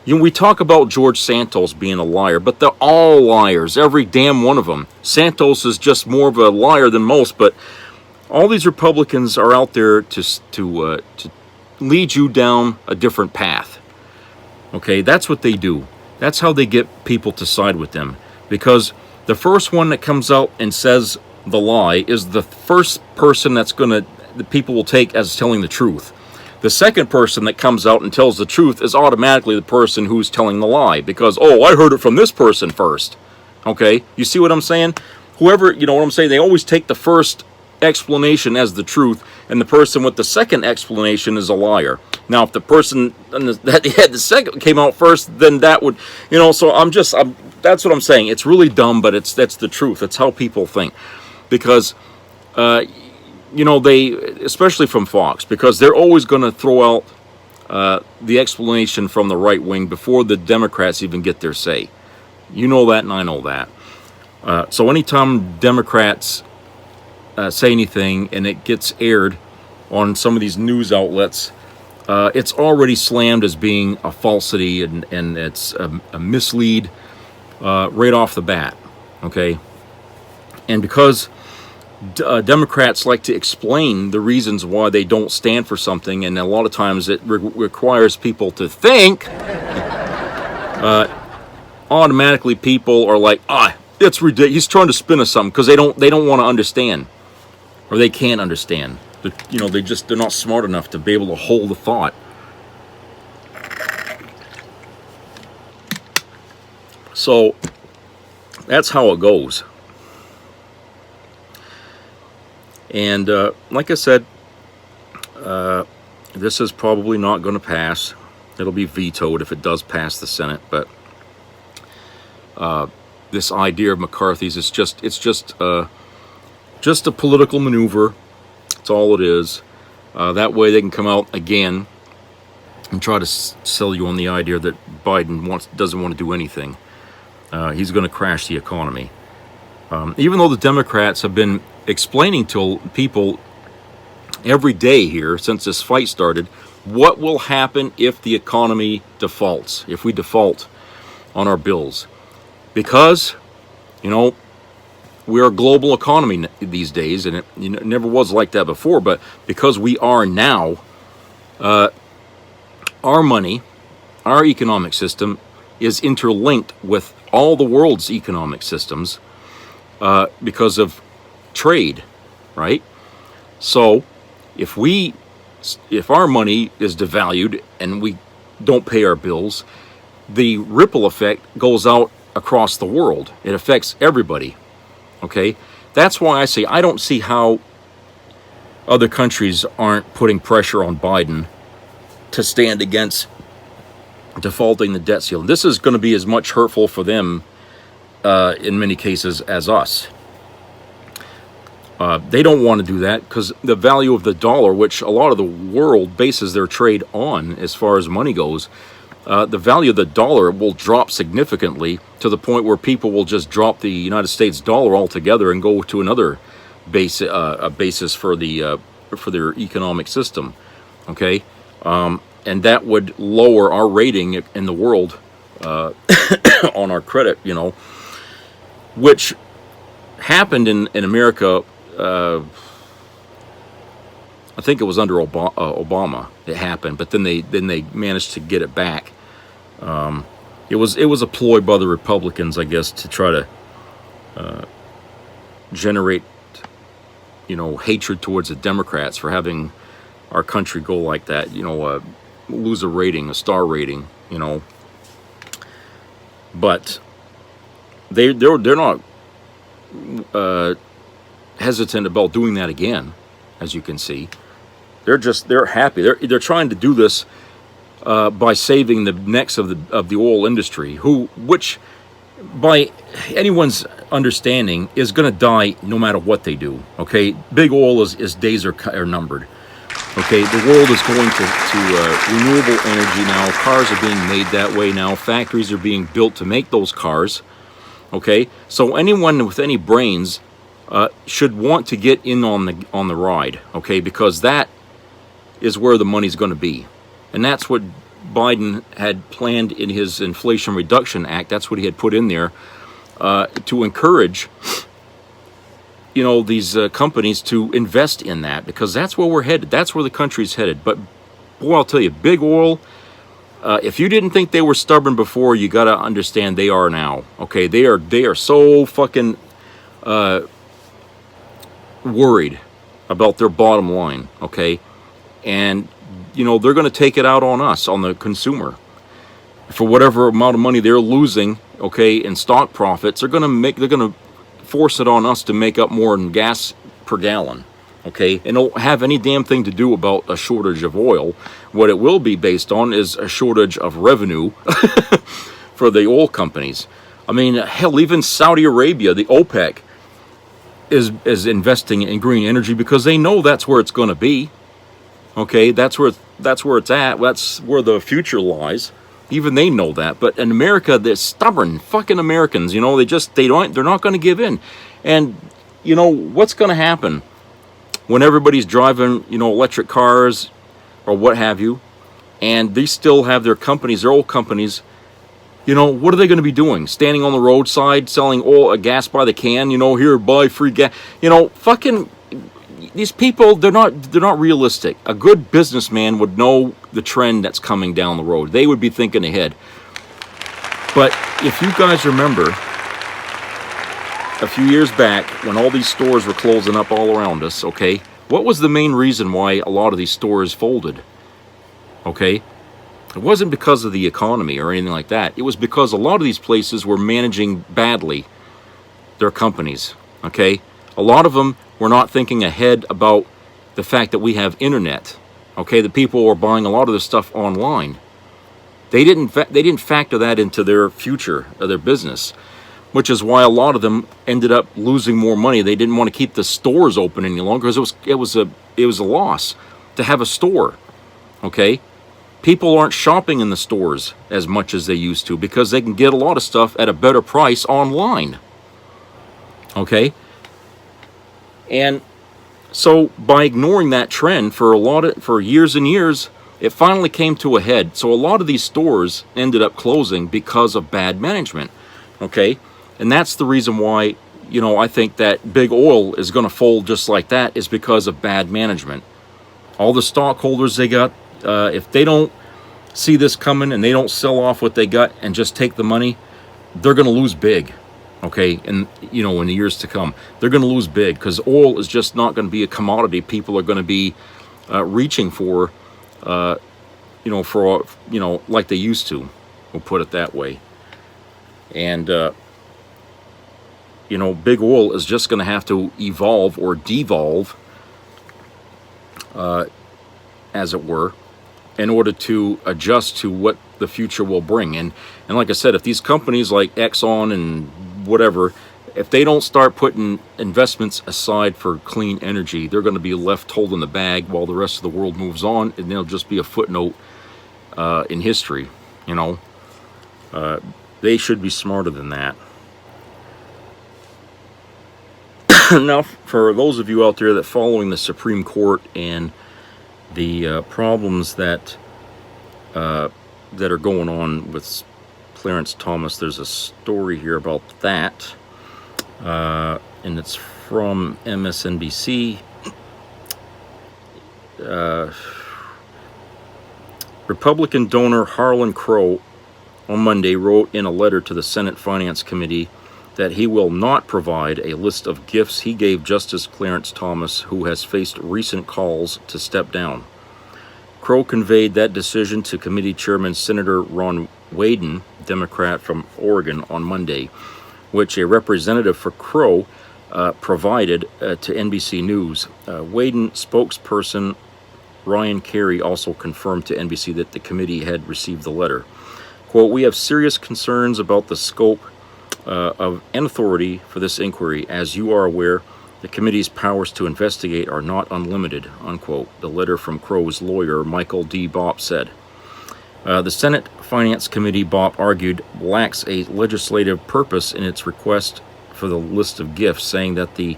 You know, we talk about George Santos being a liar, but they're all liars, every damn one of them. Santos is just more of a liar than most, but all these Republicans are out there to lead you down a different path. Okay, that's what they do. That's how they get people to side with them. Because the first one that comes out and says the lie is the first person the people will take as telling the truth. The second person that comes out and tells the truth is automatically the person who's telling the lie. Because, oh, I heard it from this person first. Okay, you see what I'm saying? Whoever, you know what I'm saying, they always take the first explanation as the truth, and the person with the second explanation is a liar. Now, if the person that had the second came out first, then that would, you know, so that's what I'm saying. It's really dumb, but that's the truth. It's how people think. Because you know, they, especially from Fox, because they're always going to throw out the explanation from the right wing before the Democrats even get their say. You know that, and I know that. So anytime Democrats say anything and it gets aired on some of these news outlets, it's already slammed as being a falsity, and it's a mislead right off the bat, okay? And because Democrats like to explain the reasons why they don't stand for something, and a lot of times it requires people to think, automatically people are like, it's ridiculous. He's trying to spin us something, because they don't want to understand, or they can't understand. You know, they're not smart enough to be able to hold a thought. So that's how it goes. And like I said, this is probably not going to pass. It'll be vetoed if it does pass the Senate. But this idea of McCarthy's is just a political maneuver. That's all it is. That way they can come out again and try to sell you on the idea that Biden doesn't want to do anything. He's going to crash the economy. Even though the Democrats have been explaining to people every day here since this fight started, what will happen if the economy defaults, if we default on our bills. Because, you know, we're a global economy these days, and it never was like that before, but because we are now, our money, our economic system is interlinked with all the world's economic systems because of trade, right? So if our money is devalued and we don't pay our bills, the ripple effect goes out across the world. It affects everybody. Okay, that's why I say I don't see how other countries aren't putting pressure on Biden to stand against defaulting the debt ceiling. This is going to be as much hurtful for them in many cases as us. They don't want to do that because the value of the dollar, which a lot of the world bases their trade on as far as money goes, the value of the dollar will drop significantly to the point where people will just drop the United States dollar altogether and go to another basis for their economic system. Okay, and that would lower our rating in the world on our credit. You know, which happened in America. I think it was under Obama. It happened, but then they managed to get it back. It was a ploy by the Republicans, I guess, to try to generate, you know, hatred towards the Democrats for having our country go like that. You know, lose a star rating. You know, but they're not hesitant about doing that again, as you can see. They're happy. They're trying to do this by saving the necks of the oil industry, which by anyone's understanding is going to die no matter what they do. Okay, big oil is days are numbered. Okay, the world is going to renewable energy now. Cars are being made that way now. Factories are being built to make those cars. Okay, so anyone with any brains should want to get in on the ride, okay, because that is where the money's going to be, and that's what Biden had planned in his Inflation Reduction Act. That's what he had put in there to encourage, you know, these companies to invest in that, because that's where we're headed. That's where the country's headed. But boy, I'll tell you, big oil. If you didn't think they were stubborn before, you got to understand they are now. Okay, they are so fucking worried about their bottom line, okay? And, you know, they're going to take it out on us, on the consumer. For whatever amount of money they're losing, okay, in stock profits, they're going to force it on us to make up more in gas per gallon, okay? And it'll have any damn thing to do about a shortage of oil. What it will be based on is a shortage of revenue for the oil companies. I mean, hell, even Saudi Arabia, the OPEC, is investing in green energy because they know that's where it's going to be. Okay, that's where it's at. That's where the future lies. Even they know that. But in America, they're stubborn fucking Americans. You know, they're not going to give in. And you know what's going to happen when everybody's driving, you know, electric cars or what have you, and they still have their companies, their old companies. You know, what are they going to be doing? Standing on the roadside selling oil, gas by the can? You know, here, buy free gas. You know, fucking these people, they're not realistic. A good businessman would know the trend that's coming down the road. They would be thinking ahead. But if you guys remember, a few years back when all these stores were closing up all around us, okay, what was the main reason why a lot of these stores folded? Okay, it wasn't because of the economy or anything like that. It was because a lot of these places were managing badly their companies. Okay, a lot of them were not thinking ahead about the fact that we have internet. Okay, the people were buying a lot of this stuff online. They didn't factor that into their future of their business, which is why a lot of them ended up losing more money. They didn't want to keep the stores open any longer because it was a loss to have a store. Okay, people aren't shopping in the stores as much as they used to because they can get a lot of stuff at a better price online. Okay, and so by ignoring that trend for years and years, it finally came to a head. So a lot of these stores ended up closing because of bad management. Okay, and that's the reason why, you know, I think that big oil is going to fold just like that is because of bad management. All the stockholders they got, if they don't see this coming and they don't sell off what they got and just take the money, they're going to lose big. Okay, and you know, in the years to come, they're going to lose big because oil is just not going to be a commodity people are going to be reaching for, like they used to. We'll put it that way. And big oil is just going to have to evolve or devolve, as it were, in order to adjust to what the future will bring. And like I said, if these companies like Exxon and whatever, if they don't start putting investments aside for clean energy, they're going to be left holding the bag while the rest of the world moves on, and they'll just be a footnote in history. You know, they should be smarter than that. Now, for those of you out there that following the Supreme Court and the problems that are going on with Clarence Thomas, there's a story here about that, and it's from MSNBC. Republican donor Harlan Crow on Monday wrote in a letter to the Senate Finance Committee that he will not provide a list of gifts he gave Justice Clarence Thomas, who has faced recent calls to step down. Crow conveyed that decision to committee chairman Senator Ron Wyden, Democrat from Oregon, on Monday, which a representative for Crow provided to NBC News. Wyden spokesperson Ryan Carey also confirmed to NBC that the committee had received the letter. Quote, "We have serious concerns about the scope of and authority for this inquiry. As you are aware, the committee's powers to investigate are not unlimited," unquote, the letter from Crow's lawyer, Michael D. Bopp, said. The Senate Finance Committee, Bopp argued, lacks a legislative purpose in its request for the list of gifts, saying that the,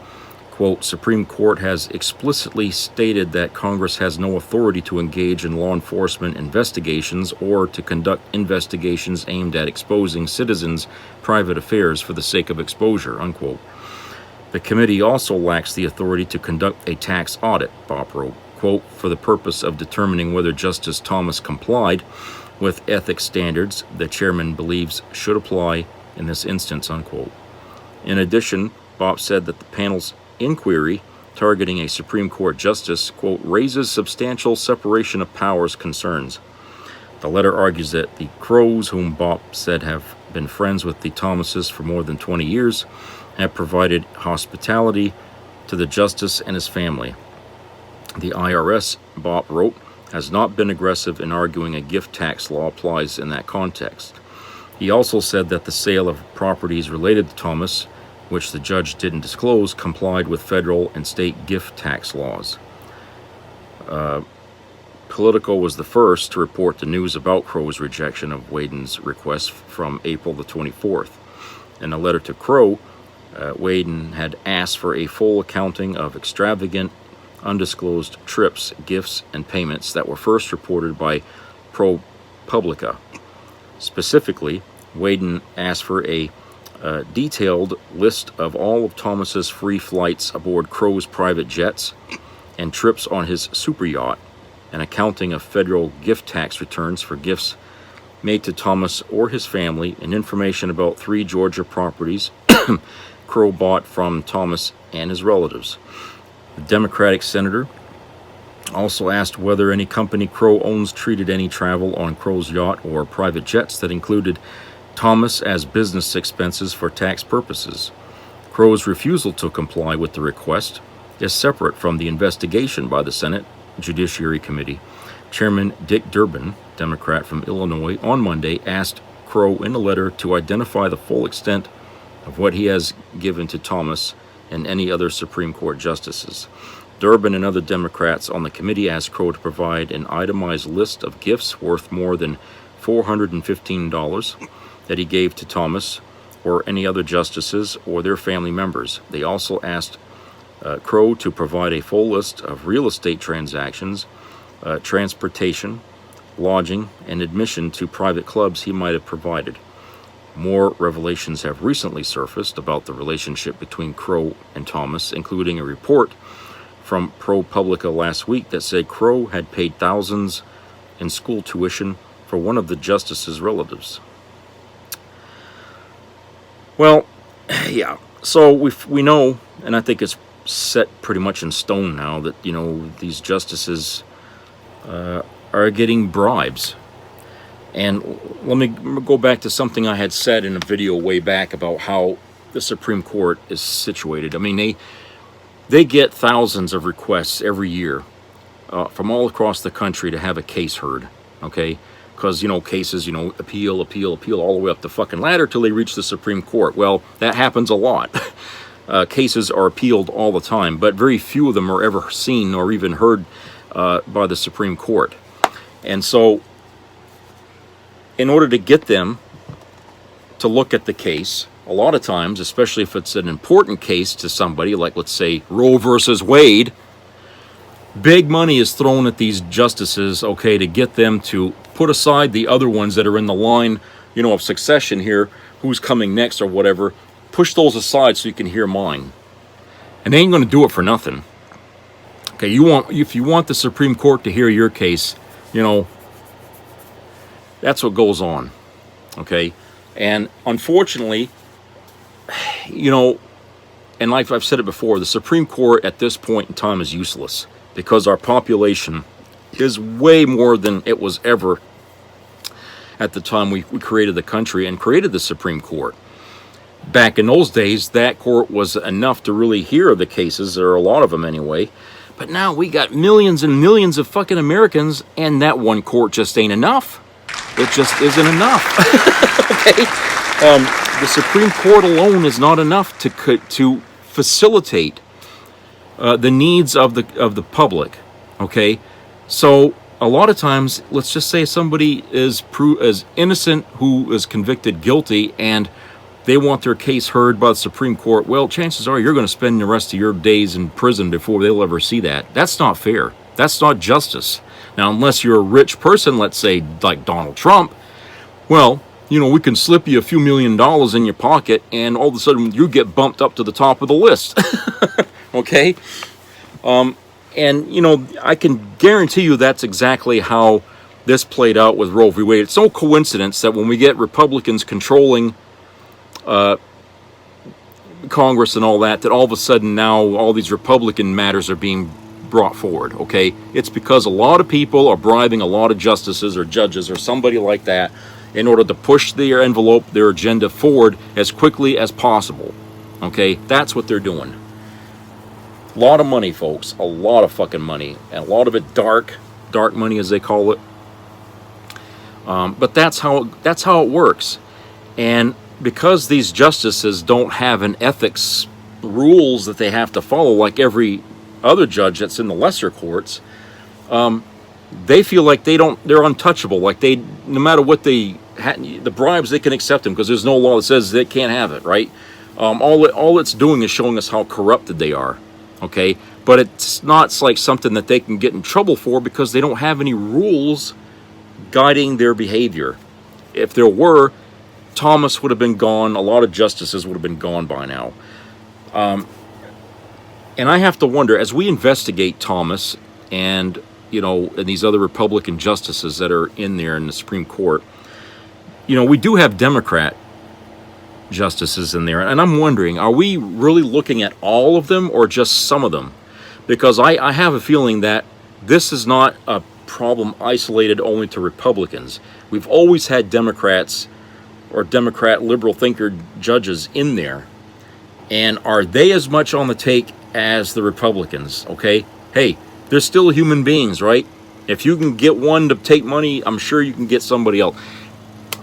quote, "Supreme Court has explicitly stated that Congress has no authority to engage in law enforcement investigations or to conduct investigations aimed at exposing citizens' private affairs for the sake of exposure," unquote. The committee also lacks the authority to conduct a tax audit, Bopp wrote, quote, "for the purpose of determining whether Justice Thomas complied with ethics standards the chairman believes should apply in this instance," unquote. In addition, Bopp said that the panel's inquiry targeting a Supreme Court justice, quote, "raises substantial separation of powers concerns." The letter argues that the Crows, whom Bopp said have been friends with the Thomases for more than 20 years, have provided hospitality to the justice and his family. The IRS, Bopp wrote, has not been aggressive in arguing a gift tax law applies in that context. He also said that the sale of properties related to Thomas which the judge didn't disclose, complied with federal and state gift tax laws. Politico was the first to report the news about Crow's rejection of Whedon's request from April the 24th. In a letter to Crow, Whedon had asked for a full accounting of extravagant, undisclosed trips, gifts, and payments that were first reported by ProPublica. Specifically, Whedon asked for a detailed list of all of Thomas's free flights aboard Crow's private jets and trips on his super yacht, an accounting of federal gift tax returns for gifts made to Thomas or his family, and information about 3 Georgia properties Crow bought from Thomas and his relatives. The Democratic senator also asked whether any company Crow owns treated any travel on Crow's yacht or private jets that included Thomas as business expenses for tax purposes. Crow's refusal to comply with the request is separate from the investigation by the Senate Judiciary Committee. Chairman Dick Durbin, Democrat from Illinois, on Monday asked Crow in a letter to identify the full extent of what he has given to Thomas and any other Supreme Court justices. Durbin and other Democrats on the committee asked Crow to provide an itemized list of gifts worth more than $415 that he gave to Thomas or any other justices or their family members. They also asked Crow to provide a full list of real estate transactions, transportation, lodging, and admission to private clubs he might have provided. More revelations have recently surfaced about the relationship between Crow and Thomas, including a report from ProPublica last week that said Crow had paid thousands in school tuition for one of the justice's relatives. Well, yeah, so we know, and I think it's set pretty much in stone now, that, you know, these justices are getting bribes. And let me go back to something I had said in a video way back about how the Supreme Court is situated. I mean, they get thousands of requests every year from all across the country to have a case heard, okay? Because, you know, cases, you know, appeal all the way up the fucking ladder till they reach the Supreme Court. Well, that happens a lot. Cases are appealed all the time, but very few of them are ever seen or even heard by the Supreme Court. And so, in order to get them to look at the case, a lot of times, especially if it's an important case to somebody, like let's say Roe versus Wade, big money is thrown at these justices, okay, to get them to put aside the other ones that are in the line, you know, of succession here, who's coming next or whatever. Push those aside so you can hear mine. And they ain't going to do it for nothing. Okay, if you want the Supreme Court to hear your case, you know, that's what goes on. Okay? And unfortunately, you know, and like I've said it before, the Supreme Court at this point in time is useless because our population is way more than it was ever at the time we created the country and created the Supreme Court. Back in those days, that court was enough to really hear the cases, or a lot of them anyway. But now we got millions and millions of fucking Americans, and that one court just ain't enough. It just isn't enough. Okay? The Supreme Court alone is not enough to facilitate the needs of the public. Okay? So a lot of times, let's just say somebody is innocent who is convicted guilty, and they want their case heard by the Supreme Court. Well, chances are you're going to spend the rest of your days in prison before they'll ever see that. That's not fair. That's not justice. Now, unless you're a rich person, let's say like Donald Trump, well, you know, we can slip you a few $1 million in your pocket, and all of a sudden you get bumped up to the top of the list. Okay? And, you know, I can guarantee you that's exactly how this played out with Roe v. Wade. It's no coincidence that when we get Republicans controlling Congress and all that all of a sudden now all these Republican matters are being brought forward, okay? It's because a lot of people are bribing a lot of justices or judges or somebody like that in order to push their envelope, their agenda forward as quickly as possible, okay? That's what they're doing. A lot of money, folks. A lot of fucking money. And a lot of it dark money as they call it. But that's how it works. And because these justices don't have an ethics rules that they have to follow like every other judge that's in the lesser courts, they feel like they're untouchable. Like no matter what the bribes, they can accept them because there's no law that says they can't have it, right? All it's doing is showing us how corrupted they are, okay? But it's not like something that they can get in trouble for because they don't have any rules guiding their behavior. If there were, Thomas would have been gone. A lot of justices would have been gone by now. And I have to wonder, as we investigate Thomas and, and these other Republican justices that are in there in the Supreme Court, we do have Democrat justices in there. And I'm wondering, are we really looking at all of them or just some of them? Because I have a feeling that this is not a problem isolated only to Republicans. We've always had Democrats or Democrat liberal thinker judges in there. And are they as much on the take as the Republicans? Okay, hey, they're still human beings, right? If you can get one to take money, I'm sure you can get somebody else.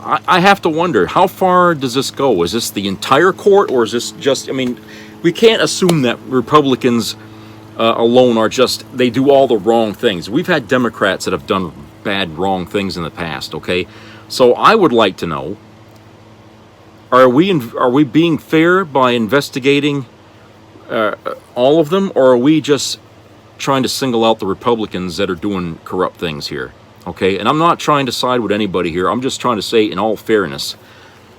I have to wonder, how far does this go? Is this the entire court, or is this just, we can't assume that Republicans alone are they do all the wrong things. We've had Democrats that have done bad, wrong things in the past, okay? So I would like to know, are we being fair by investigating all of them, or are we just trying to single out the Republicans that are doing corrupt things here? Okay, and I'm not trying to side with anybody here. I'm just trying to say, in all fairness,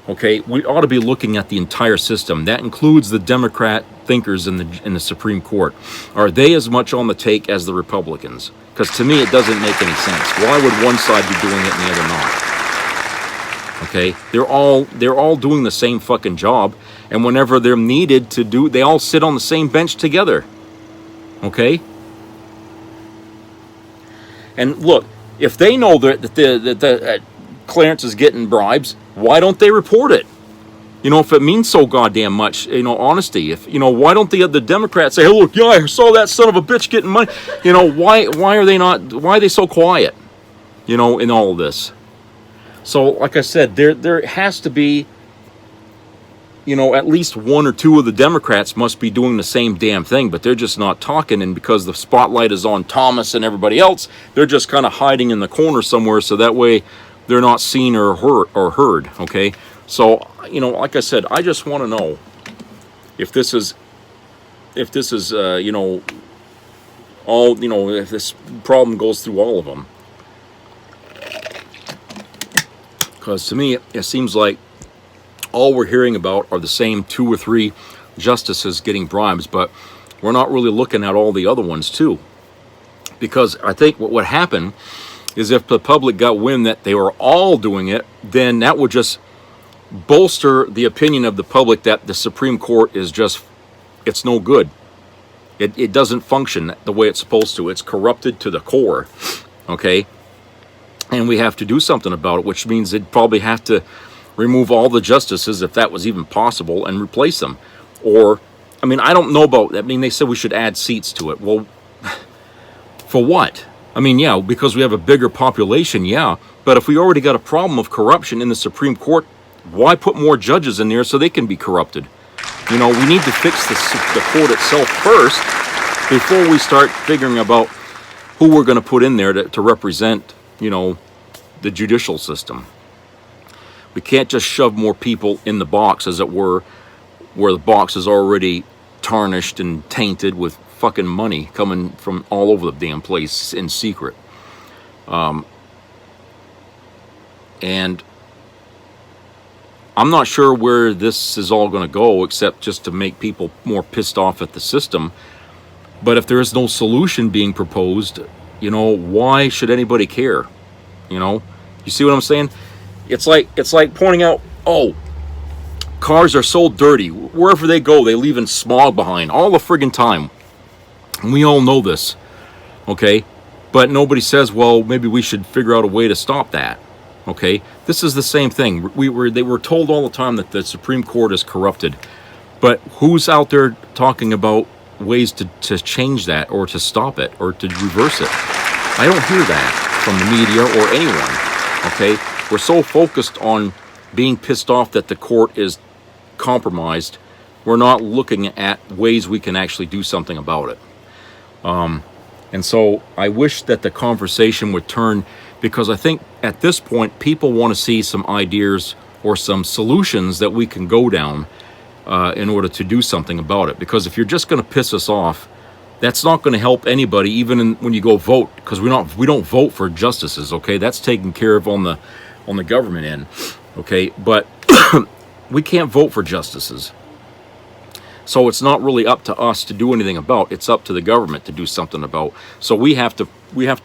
okay, we ought to be looking at the entire system. That includes the Democrat thinkers in the Supreme Court. Are they as much on the take as the Republicans? Because to me, it doesn't make any sense. Why would one side be doing it and the other not? Okay, they're all doing the same fucking job, and whenever they're needed to do, they all sit on the same bench together. Okay, and look, if they know that Clarence is getting bribes, why don't they report it? If it means so goddamn much, honesty. If why don't the Democrats say, "Hey, look, yeah, I saw that son of a bitch getting money." Why are they not? Why are they so quiet? In all of this. So, like I said, there has to be, at least one or two of the Democrats must be doing the same damn thing, but they're just not talking, and because the spotlight is on Thomas and everybody else, they're just kind of hiding in the corner somewhere, so that way they're not seen or heard, okay? So, like I said, I just want to know if this is, if this problem goes through all of them. Because to me, it seems like all we're hearing about are the same 2 or 3 justices getting bribes, but we're not really looking at all the other ones too. Because I think what would happen is if the public got wind that they were all doing it, then that would just bolster the opinion of the public that the Supreme Court is it's no good. It doesn't function the way it's supposed to. It's corrupted to the core, okay? And we have to do something about it, which means they'd probably have to remove all the justices, if that was even possible, and replace them. Or, I don't know about, they said we should add seats to it. Well, for what? Yeah, because we have a bigger population, yeah. But if we already got a problem of corruption in the Supreme Court, why put more judges in there so they can be corrupted? We need to fix the court itself first before we start figuring about who we're going to put in there to represent the judicial system. We can't just shove more people in the box, as it were, where the box is already tarnished and tainted with fucking money coming from all over the damn place in secret. And I'm not sure where this is all going to go, except just to make people more pissed off at the system. But if there is no solution being proposed, why should anybody care? You see what I'm saying? It's like pointing out, oh, cars are so dirty. Wherever they go, they leave in smog behind all the friggin' time. And we all know this, okay? But nobody says, well, maybe we should figure out a way to stop that, okay? This is the same thing. They were told all the time that the Supreme Court is corrupted. But who's out there talking about ways to change that, or to stop it, or to reverse it? I don't hear that from the media or anyone, okay? We're so focused on being pissed off that the court is compromised, we're not looking at ways we can actually do something about it. And so I wish that the conversation would turn, because I think at this point people want to see some ideas or some solutions that we can go down in order to do something about it. Because if you're just going to piss us off, that's not going to help anybody, even when you go vote, because we don't vote for justices. Okay, that's taken care of on the government end. Okay, but we can't vote for justices. So it's not really up to us to do anything about. It's up to the government to do something about. So we have to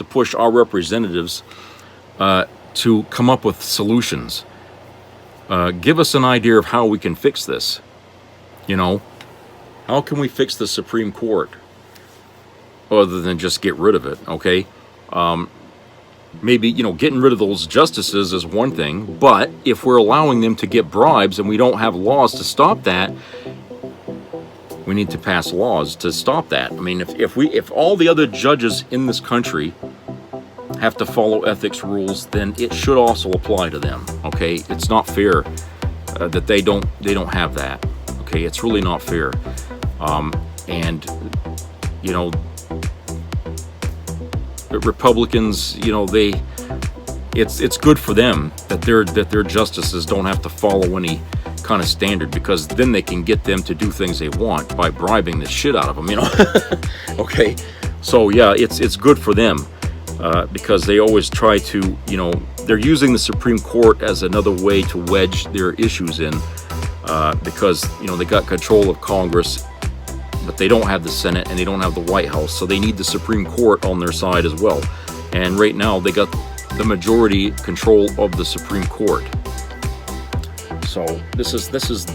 push our representatives to come up with solutions. Give us an idea of how we can fix this. You know, how can we fix the Supreme Court other than just get rid of it? Okay, maybe, you know, getting rid of those justices is one thing, but if we're allowing them to get bribes and we don't have laws to stop that, we need to pass laws to stop that. I mean, if all the other judges in this country have to follow ethics rules, then it should also apply to them. Okay, it's not fair that they don't have that. Okay, it's really not fair. And you know, the Republicans, you know, it's good for them that their justices don't have to follow any kind of standard, because then they can get them to do things they want by bribing the shit out of them, you know. Okay, so yeah, it's good for them because they always try to, you know, they're using the Supreme Court as another way to wedge their issues in, because, you know, they got control of Congress, but they don't have the Senate and they don't have the White House, so they need the Supreme Court on their side as well. And right now they got the majority control of the Supreme Court. So this is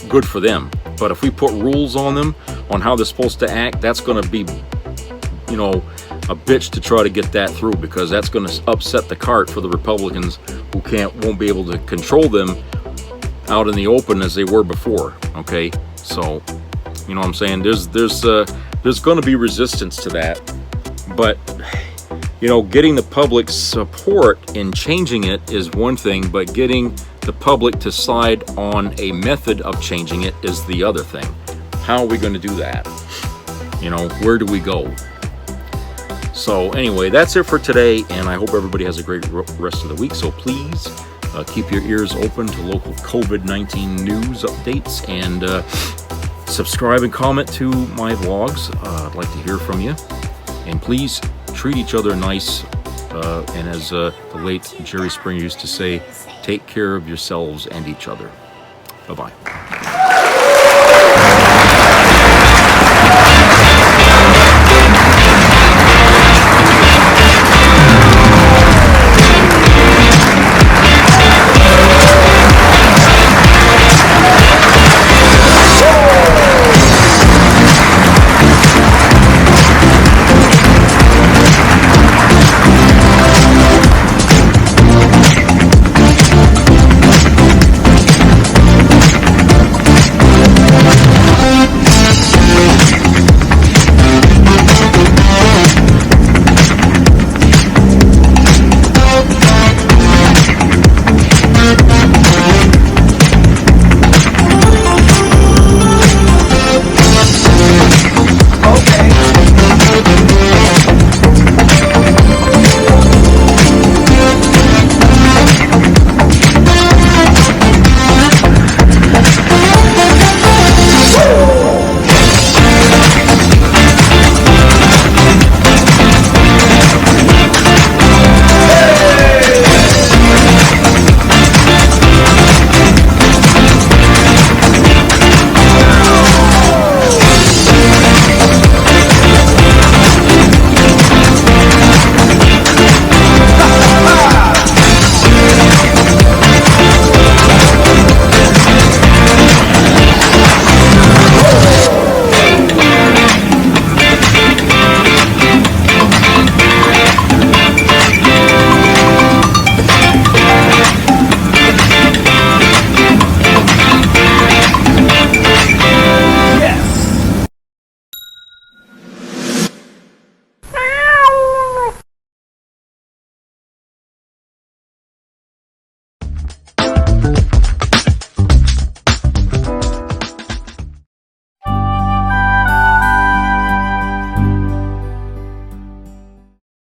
good for them. But if we put rules on them on how they're supposed to act, that's going to be, you know, a bitch to try to get that through, because that's going to upset the cart for the Republicans who won't be able to control them out in the open as they were before. Okay, so you know what I'm saying? There's going to be resistance to that, but you know, getting the public's support in changing it is one thing, but getting the public to side on a method of changing it is the other thing. How are we going to do that? You know, where do we go? So anyway, that's it for today, and I hope everybody has a great rest of the week. So please keep your ears open to local COVID-19 news updates, and subscribe and comment to my vlogs. I'd like to hear from you, and please treat each other nice, and as the late Jerry Springer used to say, take care of yourselves and each other. Bye-bye.